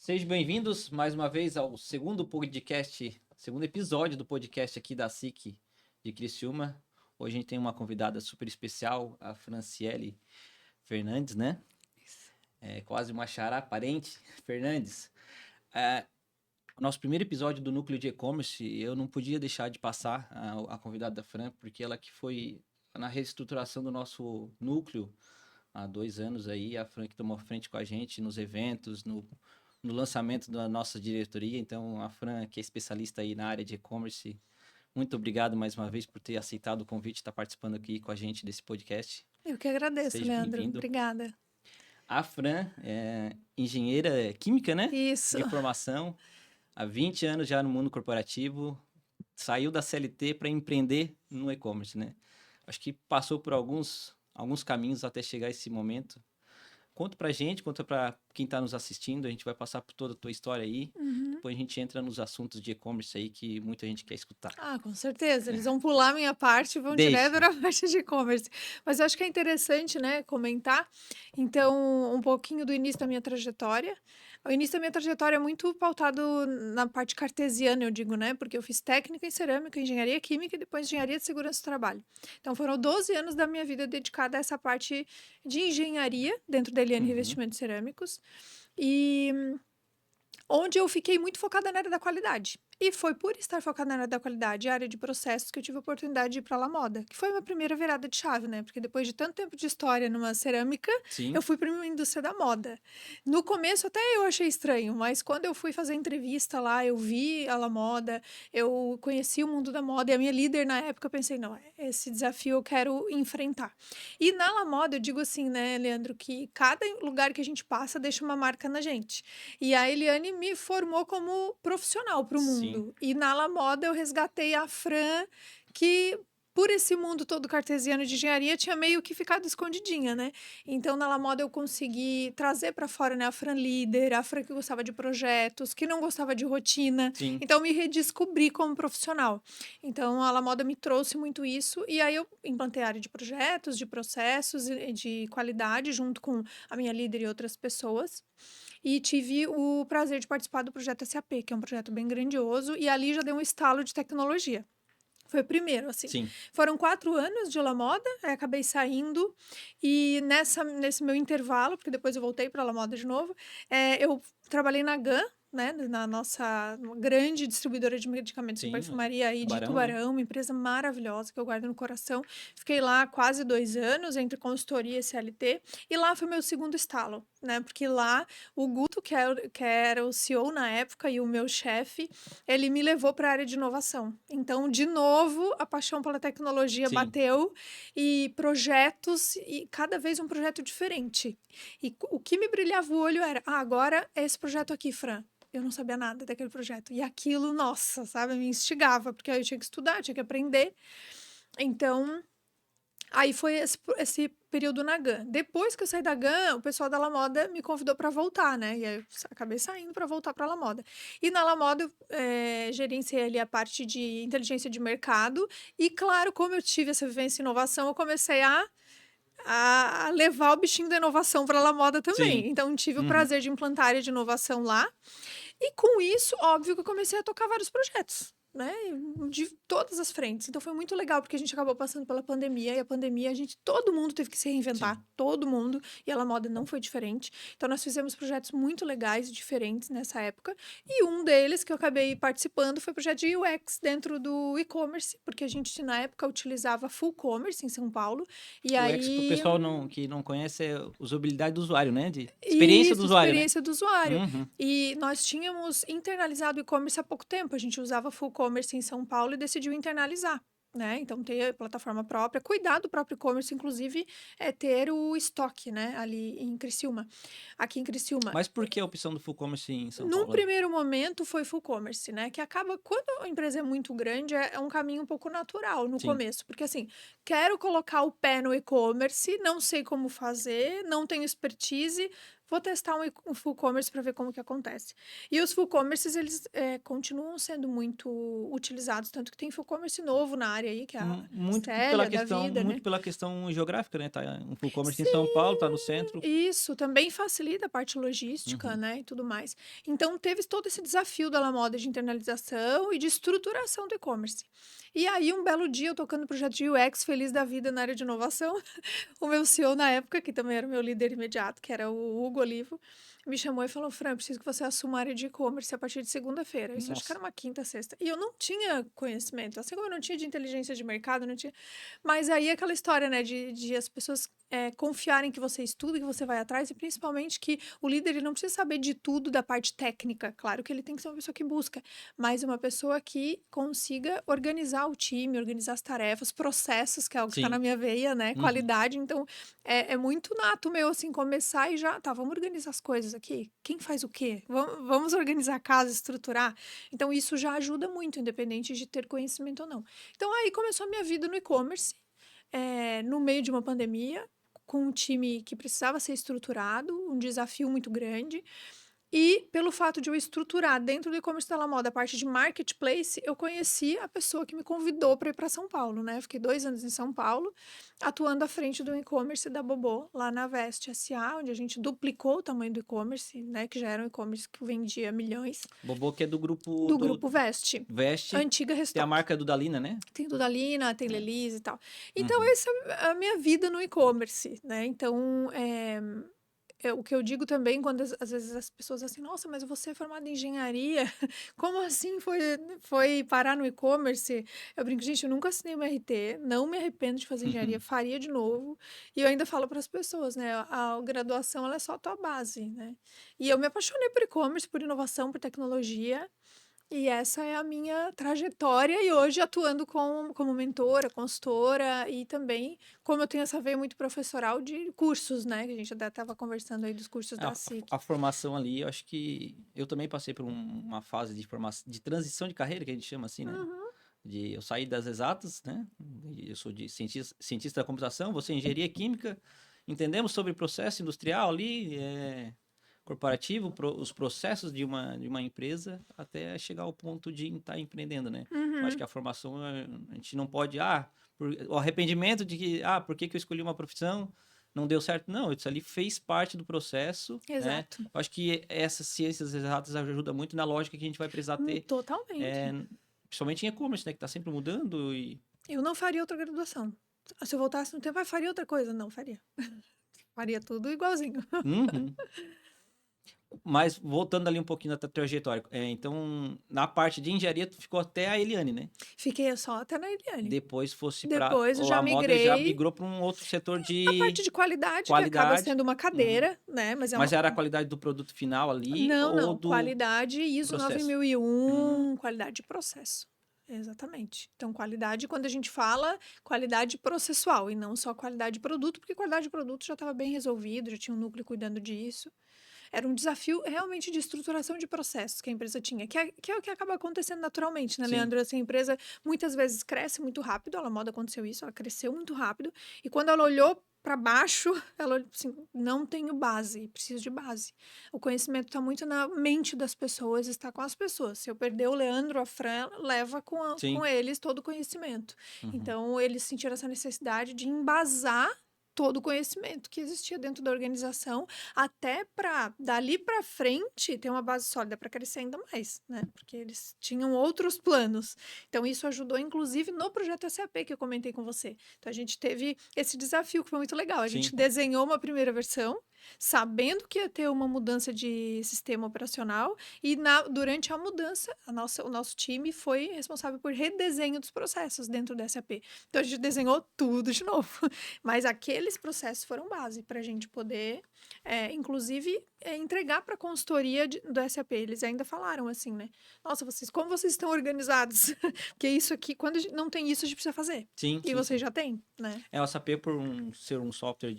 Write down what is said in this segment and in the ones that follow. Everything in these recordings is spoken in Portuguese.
Sejam bem-vindos mais uma vez ao segundo podcast, segundo episódio do podcast aqui da SIC de Criciúma. Hoje a gente tem uma convidada super especial, a Franciele Fernandes, né? É quase uma xará parente, Fernandes. O nosso primeiro episódio do Núcleo de E-Commerce, eu não podia deixar de passar a convidada da Fran, porque ela que foi na reestruturação do nosso núcleo há 2 anos aí, a Fran que tomou frente com a gente nos eventos, no lançamento da nossa diretoria. Então, a Fran, que é especialista aí na área de e-commerce, muito obrigado mais uma vez por ter aceitado o convite, estar participando aqui com a gente desse podcast. Eu que agradeço, Seja Leandro. bem-vindo. Obrigada. A Fran é engenheira química, né? Isso. De formação, há 20 anos já no mundo corporativo, saiu da CLT para empreender no e-commerce, né? Acho que passou por alguns caminhos até chegar a esse momento. Conta pra gente, conta pra quem tá nos assistindo, a gente vai passar por toda a tua história aí. Depois a gente entra nos assuntos de e-commerce aí que muita gente quer escutar. Ah, com certeza. Eles vão pular a minha parte e vão Deixa. direto na parte de e-commerce. Mas eu acho que é interessante, né, comentar. Então, um pouquinho do início da minha trajetória. O início da minha trajetória é muito pautado na parte cartesiana, eu digo, né? Porque eu fiz técnica em cerâmica, engenharia química e depois engenharia de segurança do trabalho. Então, foram 12 anos da minha vida dedicada a essa parte de engenharia dentro da Eliane Revestimentos Cerâmicos. E onde eu fiquei muito focada na área da qualidade. E foi por estar focada na área da qualidade e área de processos que eu tive a oportunidade de ir para a La Moda, que foi a minha primeira virada de chave, né? Porque depois de tanto tempo de história numa cerâmica, Sim. eu fui para uma indústria da moda. No começo até eu achei estranho, mas quando eu fui fazer entrevista lá, eu vi a La Moda, eu conheci o mundo da moda e a minha líder na época, eu pensei, não, esse desafio eu quero enfrentar. E na La Moda, eu digo assim, né, Leandro, que cada lugar que a gente passa deixa uma marca na gente. E a Eliane me formou como profissional para o mundo. Sim. E na La Moda eu resgatei a Fran, que por esse mundo todo cartesiano de engenharia tinha meio que ficado escondidinha, né? Então na La Moda eu consegui trazer para fora, né, a Fran líder, a Fran que gostava de projetos, que não gostava de rotina. Sim. Então me redescobri como profissional. Então a La Moda me trouxe muito isso e aí eu implantei a área de projetos, de processos e de qualidade junto com a minha líder e outras pessoas. E tive o prazer de participar do projeto SAP, que é um projeto bem grandioso, e ali já deu um estalo de tecnologia. Foi o primeiro, assim. Sim. Foram 4 anos de La Moda, aí acabei saindo, e nesse meu intervalo, porque depois eu voltei para La Moda de novo, eu trabalhei na GAN, né, na nossa grande distribuidora de medicamentos e perfumaria aí de Tubarão, né? Uma empresa maravilhosa que eu guardo no coração. Fiquei lá quase 2 anos, entre consultoria e CLT, e lá foi meu segundo estalo, né, porque lá o Guto, que era o CEO na época, e o meu chefe, ele me levou para a área de inovação. Então, de novo, a paixão pela tecnologia bateu, e projetos, e cada vez um projeto diferente. E o que me brilhava o olho era, agora é esse projeto aqui, Fran. Eu não sabia nada daquele projeto. E aquilo, nossa, sabe, me instigava, porque aí eu tinha que estudar, tinha que aprender. Então, aí foi esse período na GAN. Depois que eu saí da GAN, o pessoal da La Moda me convidou para voltar, né? E aí eu acabei saindo para voltar para a La Moda. E na La Moda eu gerenciei ali a parte de inteligência de mercado. E claro, como eu tive essa vivência em inovação, eu comecei a levar o bichinho da inovação para a La Moda também. Sim. Então, tive o prazer de implantar a área de inovação lá. E com isso, óbvio que eu comecei a tocar vários projetos, né? De todas as frentes. Então foi muito legal, porque a gente acabou passando pela pandemia, e a pandemia, todo mundo teve que se reinventar, todo mundo, e a La Moda não foi diferente. Então nós fizemos projetos muito legais e diferentes nessa época, e um deles que eu acabei participando foi o projeto de UX dentro do e-commerce, porque a gente na época utilizava full commerce em São Paulo, e O aí... UX, pro pessoal que não conhece, é usabilidade do usuário, né? De experiência do usuário, experiência do usuário. Uhum. E nós tínhamos internalizado o e-commerce há pouco tempo. A gente usava full commerce em São Paulo e decidiu internalizar, né? Então, ter plataforma própria, cuidar do próprio e-commerce, inclusive, ter o estoque, né? Ali em Criciúma, aqui em Criciúma. Mas por que a opção do full commerce em São Num Paulo? primeiro momento foi full commerce, né? Que acaba, quando a empresa é muito grande, é um caminho um pouco natural no começo. Porque assim, quero colocar o pé no e-commerce, não sei como fazer, não tenho expertise, vou testar um full commerce para ver como que acontece. E os full commerces, eles continuam sendo muito utilizados, tanto que tem full commerce novo na área aí, que é a Célia da vida, né? Muito pela questão geográfica, né? Tá um full commerce em São Paulo, tá no Sim, centro. isso também facilita a parte logística, Uhum. né, e tudo mais. Então teve todo esse desafio da La Moda de internalização e de estruturação do e-commerce. E aí um belo dia eu tocando projeto de UX, feliz da vida na área de inovação, o meu CEO na época, que também era o meu líder imediato, que era o Hugo Olivo, me chamou e falou: Fran, preciso que você assuma a área de e-commerce a partir de segunda-feira. Isso acho que era Nossa. uma quinta, sexta. E eu não tinha conhecimento, assim como eu não tinha de inteligência de mercado, não tinha. Mas aí aquela história, né, de as pessoas confiarem que você estuda, que você vai atrás, e principalmente que o líder ele não precisa saber de tudo da parte técnica. Claro que ele tem que ser uma pessoa que busca, mas uma pessoa que consiga organizar o time, organizar as tarefas, processos, que é algo que está na Sim. minha veia, né? Uhum. Qualidade. Então, é muito nato meu, assim, começar e já, tá, vamos organizar as coisas aqui. Quem faz o quê? Vamos organizar a casa, estruturar. Então, isso já ajuda muito, independente de ter conhecimento ou não. Então, aí começou a minha vida no e-commerce, no meio de uma pandemia, com um time que precisava ser estruturado, um desafio muito grande. E pelo fato de eu estruturar dentro do e-commerce da Moda a parte de marketplace, eu conheci a pessoa que me convidou para ir para São Paulo, né? Fiquei 2 anos em São Paulo, atuando à frente do e-commerce da Bobô, lá na Veste SA, onde a gente duplicou o tamanho do e-commerce, né? Que já era um e-commerce que vendia milhões, Bobô que é do grupo do do grupo Veste, Veste, antiga tem a Restock. marca do Dalina, né? Tem Dudalina, tem É. Lelise e tal. Então, Uhum. essa é a minha vida no e-commerce, né? Então, o que eu digo também, quando às vezes as pessoas assim, nossa, mas você é formada em engenharia, como assim foi parar no e-commerce? Eu brinco, gente, eu nunca assinei uma RT, não me arrependo de fazer engenharia, faria de novo. E eu ainda falo para as pessoas, né? A graduação, ela é só a tua base, né? E eu me apaixonei por e-commerce, por inovação, por tecnologia. E essa é a minha trajetória, e hoje atuando como mentora, consultora, e também, como eu tenho essa veia muito professoral de cursos, né? Que a gente até estava conversando aí dos cursos da SIC. A formação ali, eu acho que eu também passei por uma fase de formação, de transição de carreira, que a gente chama assim, né? Uhum, Eu saí das exatas, né? Eu sou de cientista da computação, você é engenharia química. Entendemos sobre processo industrial ali, corporativo, os processos de uma empresa, até chegar ao ponto de estar empreendendo, né? Eu acho uhum, que a formação, a gente não pode, o arrependimento de que, por que que eu escolhi uma profissão? Não deu certo. Não, isso ali fez parte do processo, né? exato. Eu acho que essas ciências exatas ajudam muito na lógica que a gente vai precisar ter, Totalmente. é, principalmente em e-commerce, né? Que está sempre mudando e... Eu não faria outra graduação. Se eu voltasse no tempo, eu faria outra coisa. Não, faria. Faria tudo igualzinho. Uhum. Mas voltando ali um pouquinho na tua trajetória, então na parte de engenharia tu ficou até a Eliane, né? Fiquei só até na Eliane. Depois fosse para Depois eu já a moda já migrei. migrou para um outro setor A de parte de qualidade, que acaba qualidade. sendo uma Uhum. cadeira, né? Mas é Mas uma, era a qualidade do produto final ali não, ou não. do Qualidade ISO processo? 9001, qualidade de processo. Exatamente. Então, qualidade, quando a gente fala, qualidade processual e não só qualidade de produto, porque qualidade de produto já estava bem resolvido, já tinha um núcleo cuidando disso. Era um desafio realmente de estruturação de processos que a empresa tinha, que é o que acaba acontecendo naturalmente, né, Sim. Leandro? Assim, a empresa muitas vezes cresce muito rápido, a La Moda aconteceu isso, ela cresceu muito rápido, e quando ela olhou para baixo, ela olhou assim, não tenho base, preciso de base. O conhecimento está muito na mente das pessoas, está com as pessoas. Se eu perder o Leandro, a Fran, leva com Sim. eles todo o conhecimento. Uhum. Então, eles sentiram essa necessidade de embasar todo o conhecimento que existia dentro da organização, até para dali para frente ter uma base sólida para crescer ainda mais, né? Porque eles tinham outros planos. Então isso ajudou inclusive no projeto SAP que eu comentei com você. Então a gente teve esse desafio que foi muito legal. A gente Sim. desenhou uma primeira versão, sabendo que ia ter uma mudança de sistema operacional, e durante a mudança, o nosso time foi responsável por redesenho dos processos dentro da SAP. Então a gente desenhou tudo de novo. Mas aqueles processos foram base para a gente poder, inclusive, entregar para a consultoria do SAP. Eles ainda falaram assim, né? Nossa, como vocês estão organizados? Porque isso aqui, quando a gente não tem isso, a gente precisa fazer. Sim, E sim, vocês sim. já têm, né? É o SAP por ser um software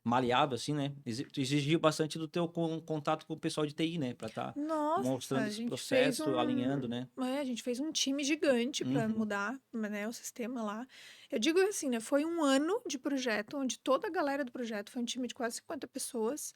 maleável, assim, né? Exigiu bastante do teu contato com o pessoal de TI, né? Pra estar Nossa, mostrando a esse gente fez processo, alinhando, um, né? a gente fez um time gigante para Uhum, mudar, né, o sistema lá. Eu digo assim, né, foi um ano de projeto, onde toda a galera do projeto, foi um time de quase 50 pessoas,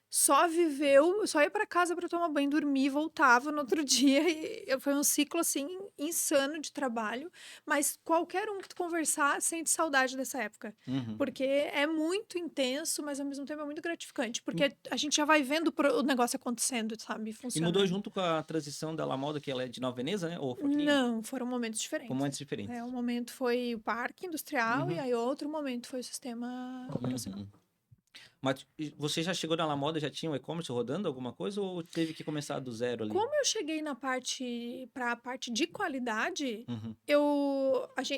só ia para casa para tomar banho, dormir, voltava no outro dia e foi um ciclo assim insano de trabalho, mas qualquer um que tu conversar sente saudade dessa época, uhum. porque é muito intenso, mas ao mesmo tempo é muito gratificante, porque a gente já vai vendo o negócio acontecendo, sabe, E mudou funcionando. junto com a transição da La Moda, que ela é de Nova Veneza, né? Ou foi aqui? Não, foram momentos Foram diferentes. momentos diferentes. Um momento foi o parque industrial e Uhum, aí outro momento foi o sistema operacional. uhum. Mas você já chegou na La Moda, já tinha o e-commerce rodando alguma coisa ou teve que começar do zero ali? Como eu cheguei para a parte de qualidade, Uhum,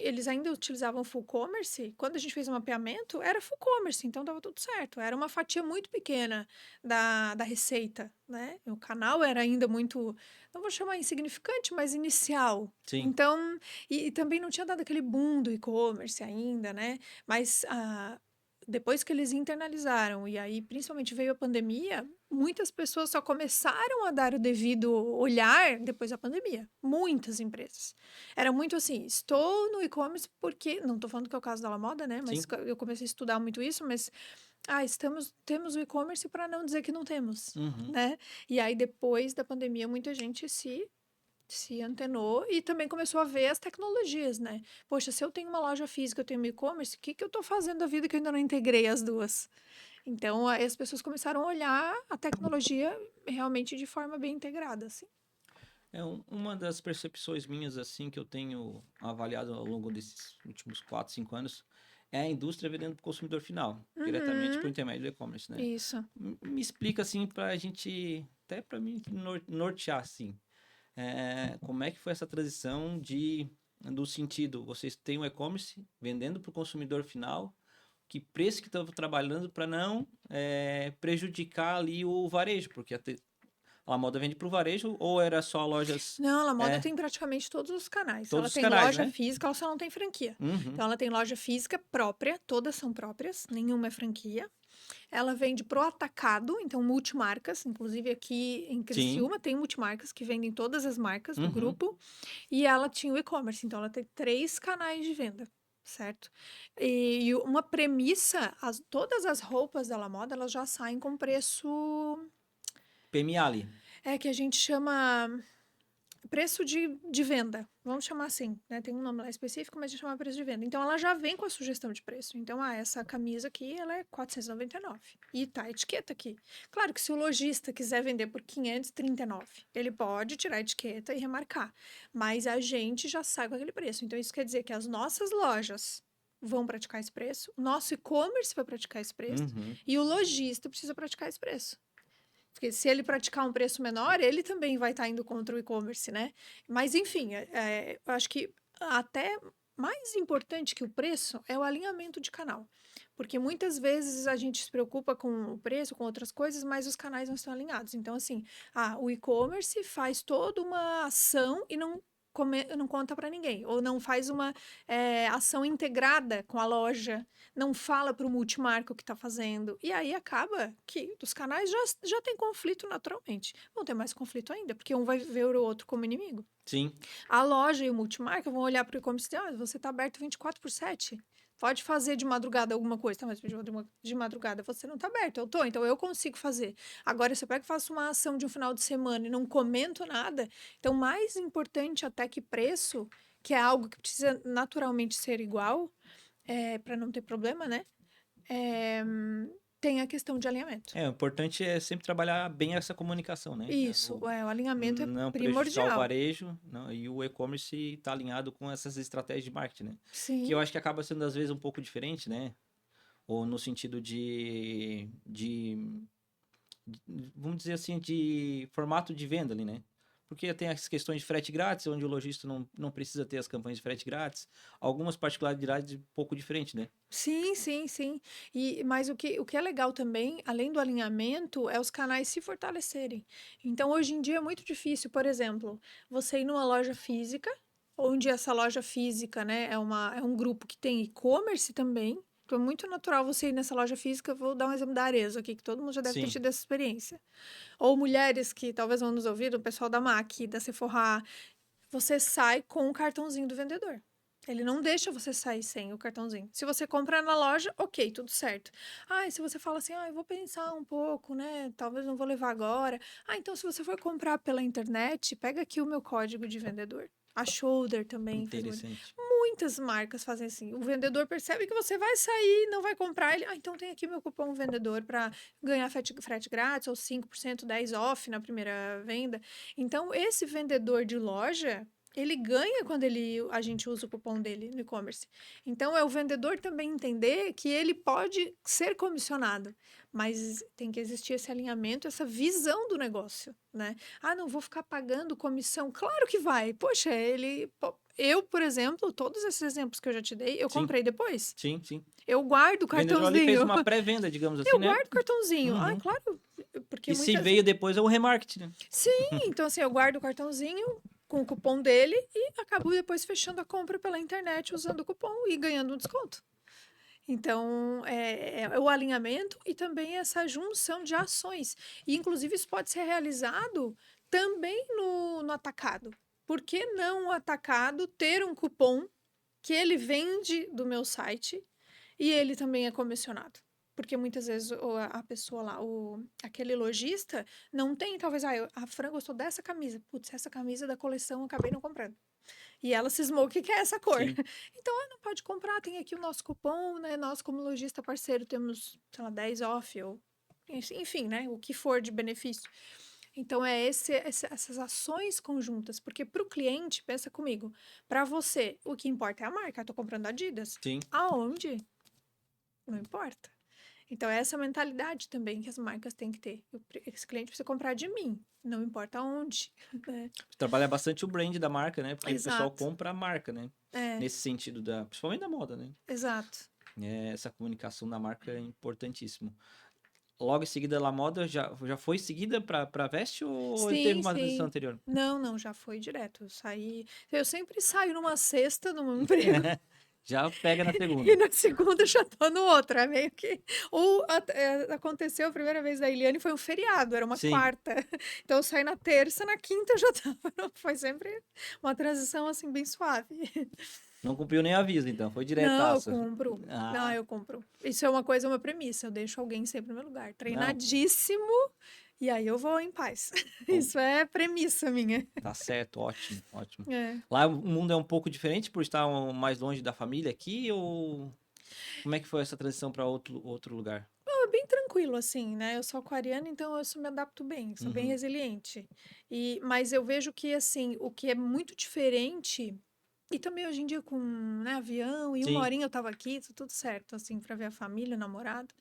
eles ainda utilizavam full commerce. Quando a gente fez o mapeamento, era full commerce, então estava tudo certo. Era uma fatia muito pequena da receita, né? O canal era ainda muito, não vou chamar insignificante, mas inicial. sim. Então, e também não tinha dado aquele boom do e-commerce ainda, né? Mas depois que eles internalizaram, e aí principalmente veio a pandemia, muitas pessoas só começaram a dar o devido olhar depois da pandemia. Muitas empresas. Era muito assim, estou no e-commerce porque, não estou falando que é o caso da La Moda, né? Mas Sim. eu comecei a estudar muito isso, mas temos o e-commerce para não dizer que não temos, Uhum. né? E aí depois da pandemia muita gente se antenou e também começou a ver as tecnologias, né? Poxa, se eu tenho uma loja física, eu tenho um e-commerce, o que que eu estou fazendo da vida que eu ainda não integrei as duas? Então, aí as pessoas começaram a olhar a tecnologia realmente de forma bem integrada, assim. É uma das percepções minhas, assim, que eu tenho avaliado ao longo desses últimos 4, 5 anos, é a indústria vendendo para o consumidor final, diretamente por Uhum, intermédio do e-commerce, né? isso. Me explica, assim, para a gente, até para mim nortear, assim, como é que foi essa transição do sentido, vocês têm o e-commerce vendendo para o consumidor final, que preço que estão trabalhando para não prejudicar ali o varejo, porque a moda vende para o varejo ou era só lojas, Não, a La Moda é, tem praticamente todos os canais. Ela todos os tem canais, loja né? física, ela só não tem franquia. Uhum, Então, ela tem loja física própria, todas são próprias, nenhuma é franquia. Ela vende pro atacado, então multimarcas, inclusive aqui em sim, Criciúma tem multimarcas que vendem todas as marcas do uhum. grupo. E ela tinha o e-commerce, então ela tem 3 canais de venda, certo? E uma premissa, todas as roupas da La Moda, elas já saem com preço, PMA ali. que a gente chama preço de venda, vamos chamar assim, né? Tem um nome lá específico, mas a gente chama preço de venda. Então, ela já vem com a sugestão de preço. Então, essa camisa aqui, ela é 499. E tá a etiqueta aqui. Claro que se o lojista quiser vender por 539, ele pode tirar a etiqueta e remarcar. Mas a gente já sai com aquele preço. Então, isso quer dizer que as nossas lojas vão praticar esse preço, o nosso e-commerce vai praticar esse preço Uhum. e o lojista precisa praticar esse preço. Porque se ele praticar um preço menor, ele também vai estar indo contra o e-commerce, né? Mas, enfim, eu acho que até mais importante que o preço é o alinhamento de canal. Porque muitas vezes a gente se preocupa com o preço, com outras coisas, mas os canais não estão alinhados. Então, assim, o e-commerce faz toda uma ação e não conta para ninguém, ou não faz uma ação integrada com a loja, não fala para o multimarca o que está fazendo. E aí acaba que os canais já tem conflito naturalmente. Vão ter mais conflito ainda, porque um vai ver o outro como inimigo. Sim, A loja e o multimarca vão olhar para o e-commerce e dizer: você está aberto 24/7. Pode fazer de madrugada alguma coisa, tá? Mas de madrugada você não está aberto. Eu tô, então eu consigo fazer. Agora, se eu pego e faço uma ação de um final de semana e não comento nada, então, mais importante até que preço, que é algo que precisa naturalmente ser igual, para não ter problema, né? É, tem a questão de alinhamento. o importante é sempre trabalhar bem essa comunicação, né? Isso, o alinhamento é Não prejudicar o primordial. varejo, não, e o e-commerce está alinhado com essas estratégias de marketing, né? Que eu Sim, acho que acaba sendo às vezes um pouco diferente, né? Ou no sentido vamos dizer assim, de formato de venda ali, né? Porque tem as questões de frete grátis, onde o lojista não precisa ter as campanhas de frete grátis. Algumas particularidades um pouco diferentes, né? sim, sim, sim. Mas o que é legal também, além do alinhamento, é os canais se fortalecerem. Então, hoje em dia é muito difícil, por exemplo, você ir numa loja física, onde essa loja física, né, é um grupo que tem e-commerce também, É muito natural você ir nessa loja física. Vou dar um exemplo da Arezzo aqui, que todo mundo já deve ter Sim, tido essa experiência. Ou mulheres que talvez vão nos ouvir, o pessoal da MAC, da Sephora, você sai com o cartãozinho do vendedor. Ele não deixa você sair sem o cartãozinho. Se você comprar na loja, ok, tudo certo. Ah, e se você fala assim, eu vou pensar um pouco, né? Talvez não vou levar agora. Ah, então se você for comprar pela internet, pega aqui o meu código de vendedor. A Shoulder também faz muito. interessante. Muitas marcas fazem assim. O vendedor percebe que você vai sair, não vai comprar. Ele, então tem aqui meu cupom vendedor para ganhar frete grátis ou 5%, 10 off na primeira venda. Então, esse vendedor de loja, ele ganha quando a gente usa o cupom dele no e-commerce. Então, é o vendedor também entender que ele pode ser comissionado, mas tem que existir esse alinhamento, essa visão do negócio, né? Ah, não vou ficar pagando comissão. Claro que vai. Poxa, eu, por exemplo, todos esses exemplos que eu já te dei, eu Sim, comprei depois. sim, sim. Eu guardo o O vendedor ali fez cartãozinho. uma pré-venda, digamos assim, Eu né? guardo o cartãozinho. Ah, Uhum. claro, porque E se muitas. veio depois é o remarketing, né? Sim, então assim, eu guardo o cartãozinho com o cupom dele e acabo depois fechando a compra pela internet usando o cupom e ganhando um desconto. Então, é o alinhamento e também essa junção de ações. E, inclusive, isso pode ser realizado também no atacado. Por que não o atacado ter um cupom que ele vende do meu site e ele também é comissionado? Porque muitas vezes a pessoa lá, aquele lojista, não tem, talvez, a Fran gostou dessa camisa. Putz, essa camisa da coleção eu acabei não comprando. E ela cismou que quer essa cor. Sim. Então, não pode comprar, tem aqui o nosso cupom, né? Nós, como lojista parceiro, temos, sei lá, 10 off, ou enfim, né? O que for de benefício. Então, essas ações conjuntas, porque para o cliente, pensa comigo, para você, o que importa é a marca. Eu tô comprando Adidas. Sim. Aonde? Não importa. Então, é essa mentalidade também que as marcas têm que ter. Esse cliente precisa comprar de mim, não importa onde. Né? Você trabalha bastante o brand da marca, né? Porque o pessoal Exato. compra a marca, né? É, Nesse sentido principalmente da moda, né? exato. Essa comunicação da marca é importantíssimo. Logo em seguida, La Moda já foi seguida para Veste ou teve Sim, uma transição sim. anterior? Não, não, já foi direto. Eu saí. Eu sempre saio numa sexta, num emprego, Já pega na e segunda. na segunda já tô no outro. É meio que. Ou aconteceu a primeira vez da Eliane, foi um feriado, era uma Sim. quarta. Então eu saí na terça, na quinta eu já tava. Foi sempre uma transição assim, bem suave. Não cumpriu nem aviso, então. Foi Não, eu diretaço. compro. Não, Ah, eu compro. Isso é uma coisa, uma premissa. Eu deixo alguém sempre no meu lugar. não. Treinadíssimo, e aí eu vou em paz. Bom, Isso é premissa minha. tá certo, ótimo, ótimo. É. Lá o mundo é um pouco diferente por estar mais longe da família aqui ou como é que foi essa transição para outro lugar? É bem tranquilo, assim, né? Eu sou aquariana, então me adapto bem, sou bem Uhum. resiliente. Mas eu vejo que, assim, o que é muito diferente, e também hoje em dia com, né, avião, e uma Sim, horinha eu tava aqui, tá tudo certo, assim, pra ver a família, o namorado.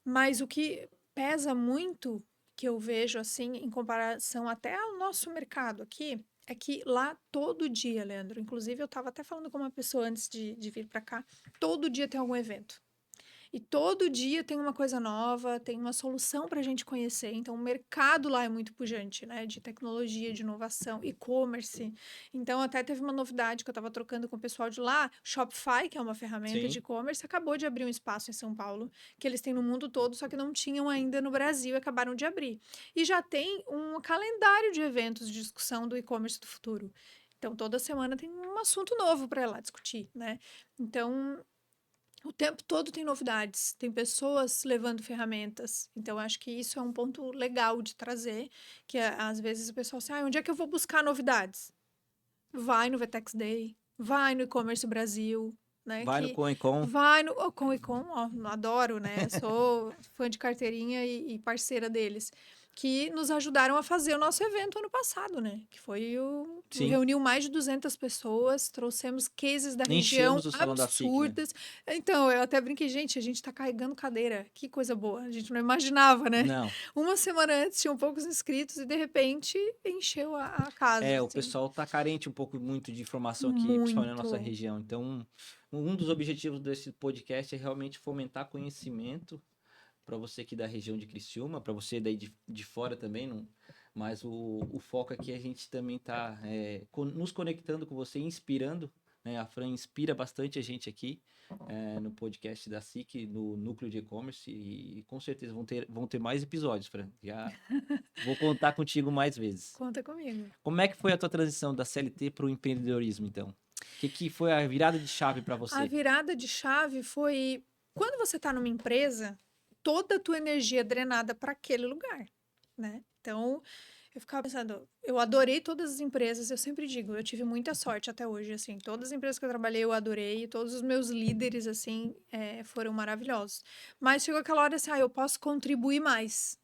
Mas o que pesa muito, que eu vejo, assim, em comparação até ao nosso mercado aqui, é que lá todo dia, Leandro, inclusive eu tava até falando com uma pessoa antes de vir pra cá, todo dia tem algum evento. E todo dia tem uma coisa nova, tem uma solução para a gente conhecer. Então, o mercado lá é muito pujante, né? De tecnologia, de inovação, e-commerce. Então, até teve uma novidade que eu estava trocando com o pessoal de lá. Shopify, que é uma ferramenta de sim. e-commerce, acabou de abrir um espaço em São Paulo, que eles têm no mundo todo, só que não tinham ainda no Brasil e acabaram de abrir. E já tem um calendário de eventos de discussão do e-commerce do futuro. Então, toda semana tem um assunto novo para lá discutir, né? Então, o tempo todo tem novidades, tem pessoas levando ferramentas. Então, acho que isso é um ponto legal de trazer, que às vezes o pessoal assim, onde é que eu vou buscar novidades? Vai no Vetex Day, vai no E-Commerce Brasil, né? Vai no Que Coin-Con. vai no com e com, ó, adoro, né? Sou fã de carteirinha e parceira deles, que nos ajudaram a fazer o nosso evento ano passado, né? Que foi Sim. reuniu mais de 200 pessoas, trouxemos cases da região Enchemos o salão da SIC, né? absurdas. Então, eu até brinquei, gente, a gente tá carregando cadeira. Que coisa boa. A gente não imaginava, né? Não. Uma semana antes tinham poucos inscritos e de repente encheu a casa, O assim. pessoal tá carente um pouco muito de informação aqui, principalmente na nossa Muito. região. Então, um dos objetivos desse podcast é realmente fomentar conhecimento para você aqui da região de Criciúma, para você daí de fora também, não, mas o foco aqui é a gente também tá nos conectando com você, inspirando né? A Fran inspira bastante a gente aqui no podcast da SIC, no núcleo de e-commerce, e com certeza vão ter mais episódios, Fran. Já vou contar contigo mais vezes. Conta comigo. Como é que foi a tua transição da CLT para o empreendedorismo, então? O que foi a virada de chave para A você? virada de chave foi quando você está numa empresa, toda a tua energia é drenada para aquele lugar, né? Então, eu ficava pensando, eu adorei todas as empresas, eu sempre digo, eu tive muita sorte até hoje, assim, todas as empresas que eu trabalhei eu adorei, todos os meus líderes, assim, foram maravilhosos. Mas chegou aquela hora assim, eu posso contribuir mais,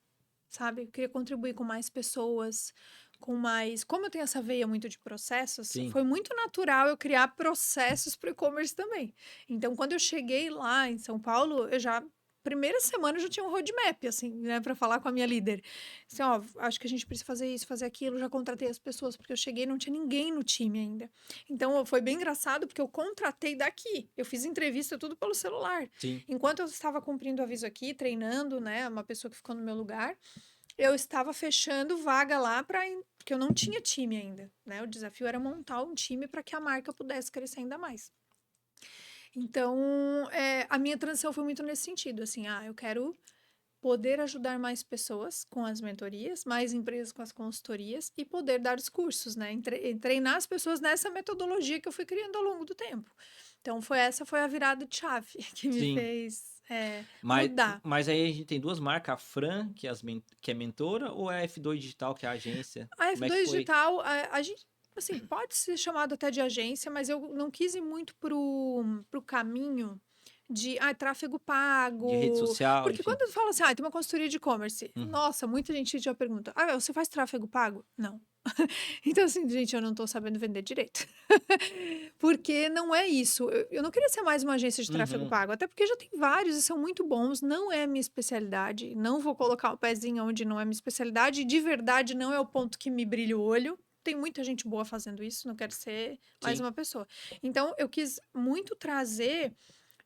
sabe? Eu queria contribuir com mais pessoas, com mais... Como eu tenho essa veia muito de processos, Sim. foi muito natural eu criar processos para o e-commerce também. Então, quando eu cheguei lá em São Paulo, primeira semana eu já tinha um roadmap, assim, né, para falar com a minha líder. Assim, ó, acho que a gente precisa fazer isso, fazer aquilo, já contratei as pessoas, porque eu cheguei e não tinha ninguém no time ainda. Então, foi bem engraçado, porque eu contratei daqui. Eu fiz entrevista tudo pelo celular. Sim. Enquanto eu estava cumprindo o aviso aqui, treinando, né, uma pessoa que ficou no meu lugar, eu estava fechando vaga lá porque eu não tinha time ainda, né? O desafio era montar um time para que a marca pudesse crescer ainda mais. Então, a minha transição foi muito nesse sentido, assim, eu quero poder ajudar mais pessoas com as mentorias, mais empresas com as consultorias e poder dar os cursos, né? Treinar as pessoas nessa metodologia que eu fui criando ao longo do tempo. Então, essa foi a virada de chave que me Sim. fez mudar. Mas aí a gente tem duas marcas, a Fran, que é mentora, ou é a F2 Digital, que é a agência? A Como é F2 que foi? Digital, a gente, assim, pode ser chamado até de agência, mas eu não quis ir muito pro caminho de tráfego pago. De rede social, Porque enfim. quando eu falo assim, tem uma consultoria de e-commerce, nossa, muita gente já pergunta, você faz tráfego pago? Não. Então, assim, gente, eu não tô sabendo vender direito. Porque não é isso. Eu não queria ser mais uma agência de tráfego pago, até porque já tem vários e são muito bons, não é minha especialidade, não vou colocar o pezinho onde não é minha especialidade, e de verdade não é o ponto que me brilha o olho. Tem muita gente boa fazendo isso, não quero ser mais uma pessoa. Então, eu quis muito trazer,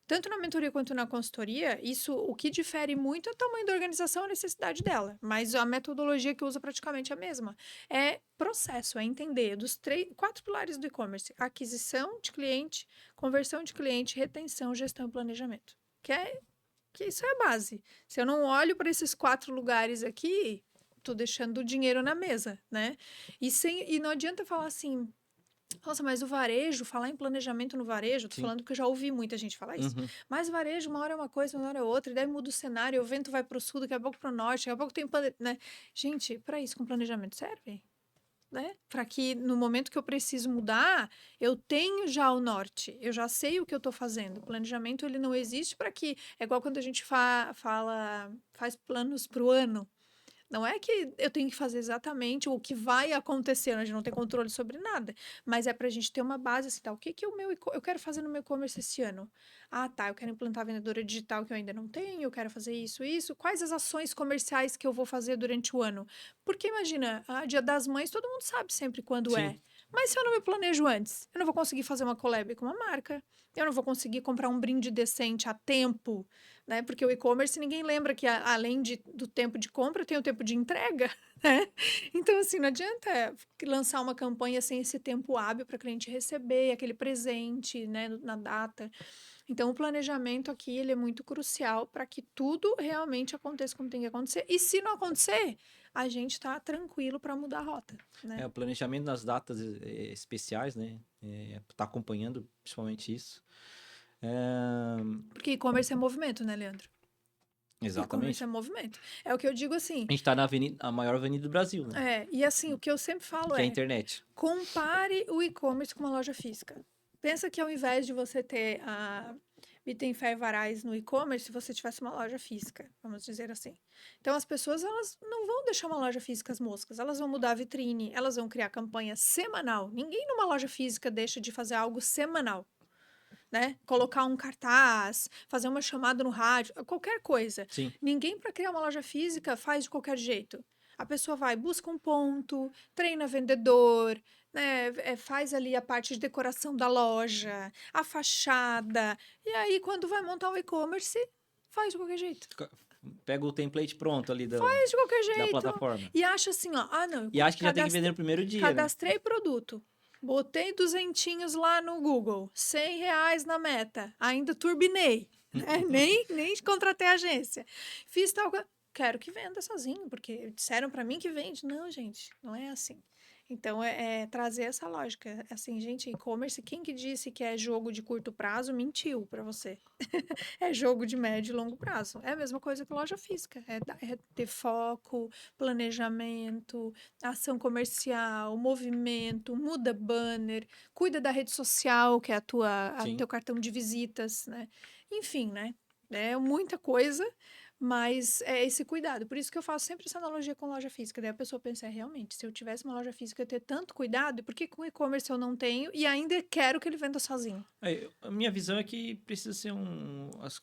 tanto na mentoria quanto na consultoria, o que difere muito é o tamanho da organização e a necessidade dela, mas a metodologia que usa praticamente é a mesma. É processo, é entender dos 4 pilares do e-commerce: aquisição de cliente, conversão de cliente, retenção, gestão e planejamento. Que isso é a base. Se eu não olho para esses 4 lugares aqui, tô deixando o dinheiro na mesa, né? E não adianta falar assim, nossa, mas o varejo, falar em planejamento no varejo, tô falando porque eu já ouvi muita gente falar isso. Mas o varejo, uma hora é uma coisa, uma hora é outra, e daí muda o cenário, o vento vai pro sul, daqui a pouco pro norte, daqui a pouco tem né? Gente, para isso com planejamento serve, né? Para que no momento que eu preciso mudar, eu tenho já o norte, eu já sei o que eu tô fazendo. O planejamento, ele não existe para que... É igual quando a gente faz planos pro ano. Não é que eu tenho que fazer exatamente o que vai acontecer, a gente não tem controle sobre nada, mas é para a gente ter uma base assim, tá? O que eu quero fazer no meu e-commerce esse ano? Eu quero implantar a vendedora digital que eu ainda não tenho, eu quero fazer isso. Quais as ações comerciais que eu vou fazer durante o ano? Porque imagina, Dia das Mães, todo mundo sabe sempre quando é. Mas se eu não me planejo antes, eu não vou conseguir fazer uma collab com uma marca, eu não vou conseguir comprar um brinde decente a tempo, né? Porque o e-commerce, ninguém lembra que além do tempo de compra, tem o tempo de entrega, né? Então, assim, não adianta lançar uma campanha sem esse tempo hábil para o cliente receber aquele presente, né, na data. Então, o planejamento aqui, ele é muito crucial para que tudo realmente aconteça como tem que acontecer. E se não acontecer, a gente está tranquilo para mudar a rota, né? O planejamento nas datas especiais, né? Tá acompanhando principalmente isso. Porque e-commerce é movimento, né, Leandro? Exatamente. E-commerce é movimento. É o que eu digo assim. A gente tá a maior avenida do Brasil, né? E assim, o que eu sempre falo que é a internet. Compare o e-commerce com uma loja física. Pensa que ao invés de você ter a Bittenfer Varais no e-commerce, você tivesse uma loja física, vamos dizer assim. Então, as pessoas, elas não vão deixar uma loja física as moscas, elas vão mudar a vitrine, elas vão criar campanha semanal. Ninguém numa loja física deixa de fazer algo semanal, né? Colocar um cartaz, fazer uma chamada no rádio, qualquer coisa. Sim. Ninguém, para criar uma loja física, faz de qualquer jeito. A pessoa vai, busca um ponto, treina vendedor, né, faz ali a parte de decoração da loja, a fachada, e aí quando vai montar o e-commerce, faz de qualquer jeito. Pega o template pronto ali faz de qualquer jeito. da plataforma. E acha assim, não... E acha que já tem que vender no primeiro dia, cadastrei produto. Botei duzentinhos lá no Google, R$ 100 na meta, ainda turbinei, né? Nem contratei agência. Fiz tal coisa, quero que venda sozinho, porque disseram para mim que vende. Não, gente, não é assim. Então, é trazer essa lógica. Assim, gente, e-commerce, quem que disse que é jogo de curto prazo, mentiu para você. É jogo de médio e longo prazo. É a mesma coisa que loja física. É ter foco, planejamento, ação comercial, movimento, muda banner, cuida da rede social, que é Sim. teu cartão de visitas, né? Enfim, né? É muita coisa, mas é esse cuidado. Por isso que eu faço sempre essa analogia com loja física. Daí a pessoa pensa, realmente, se eu tivesse uma loja física, eu ia ter tanto cuidado, por que com e-commerce eu não tenho e ainda quero que ele venda sozinho? A minha visão é que precisa ser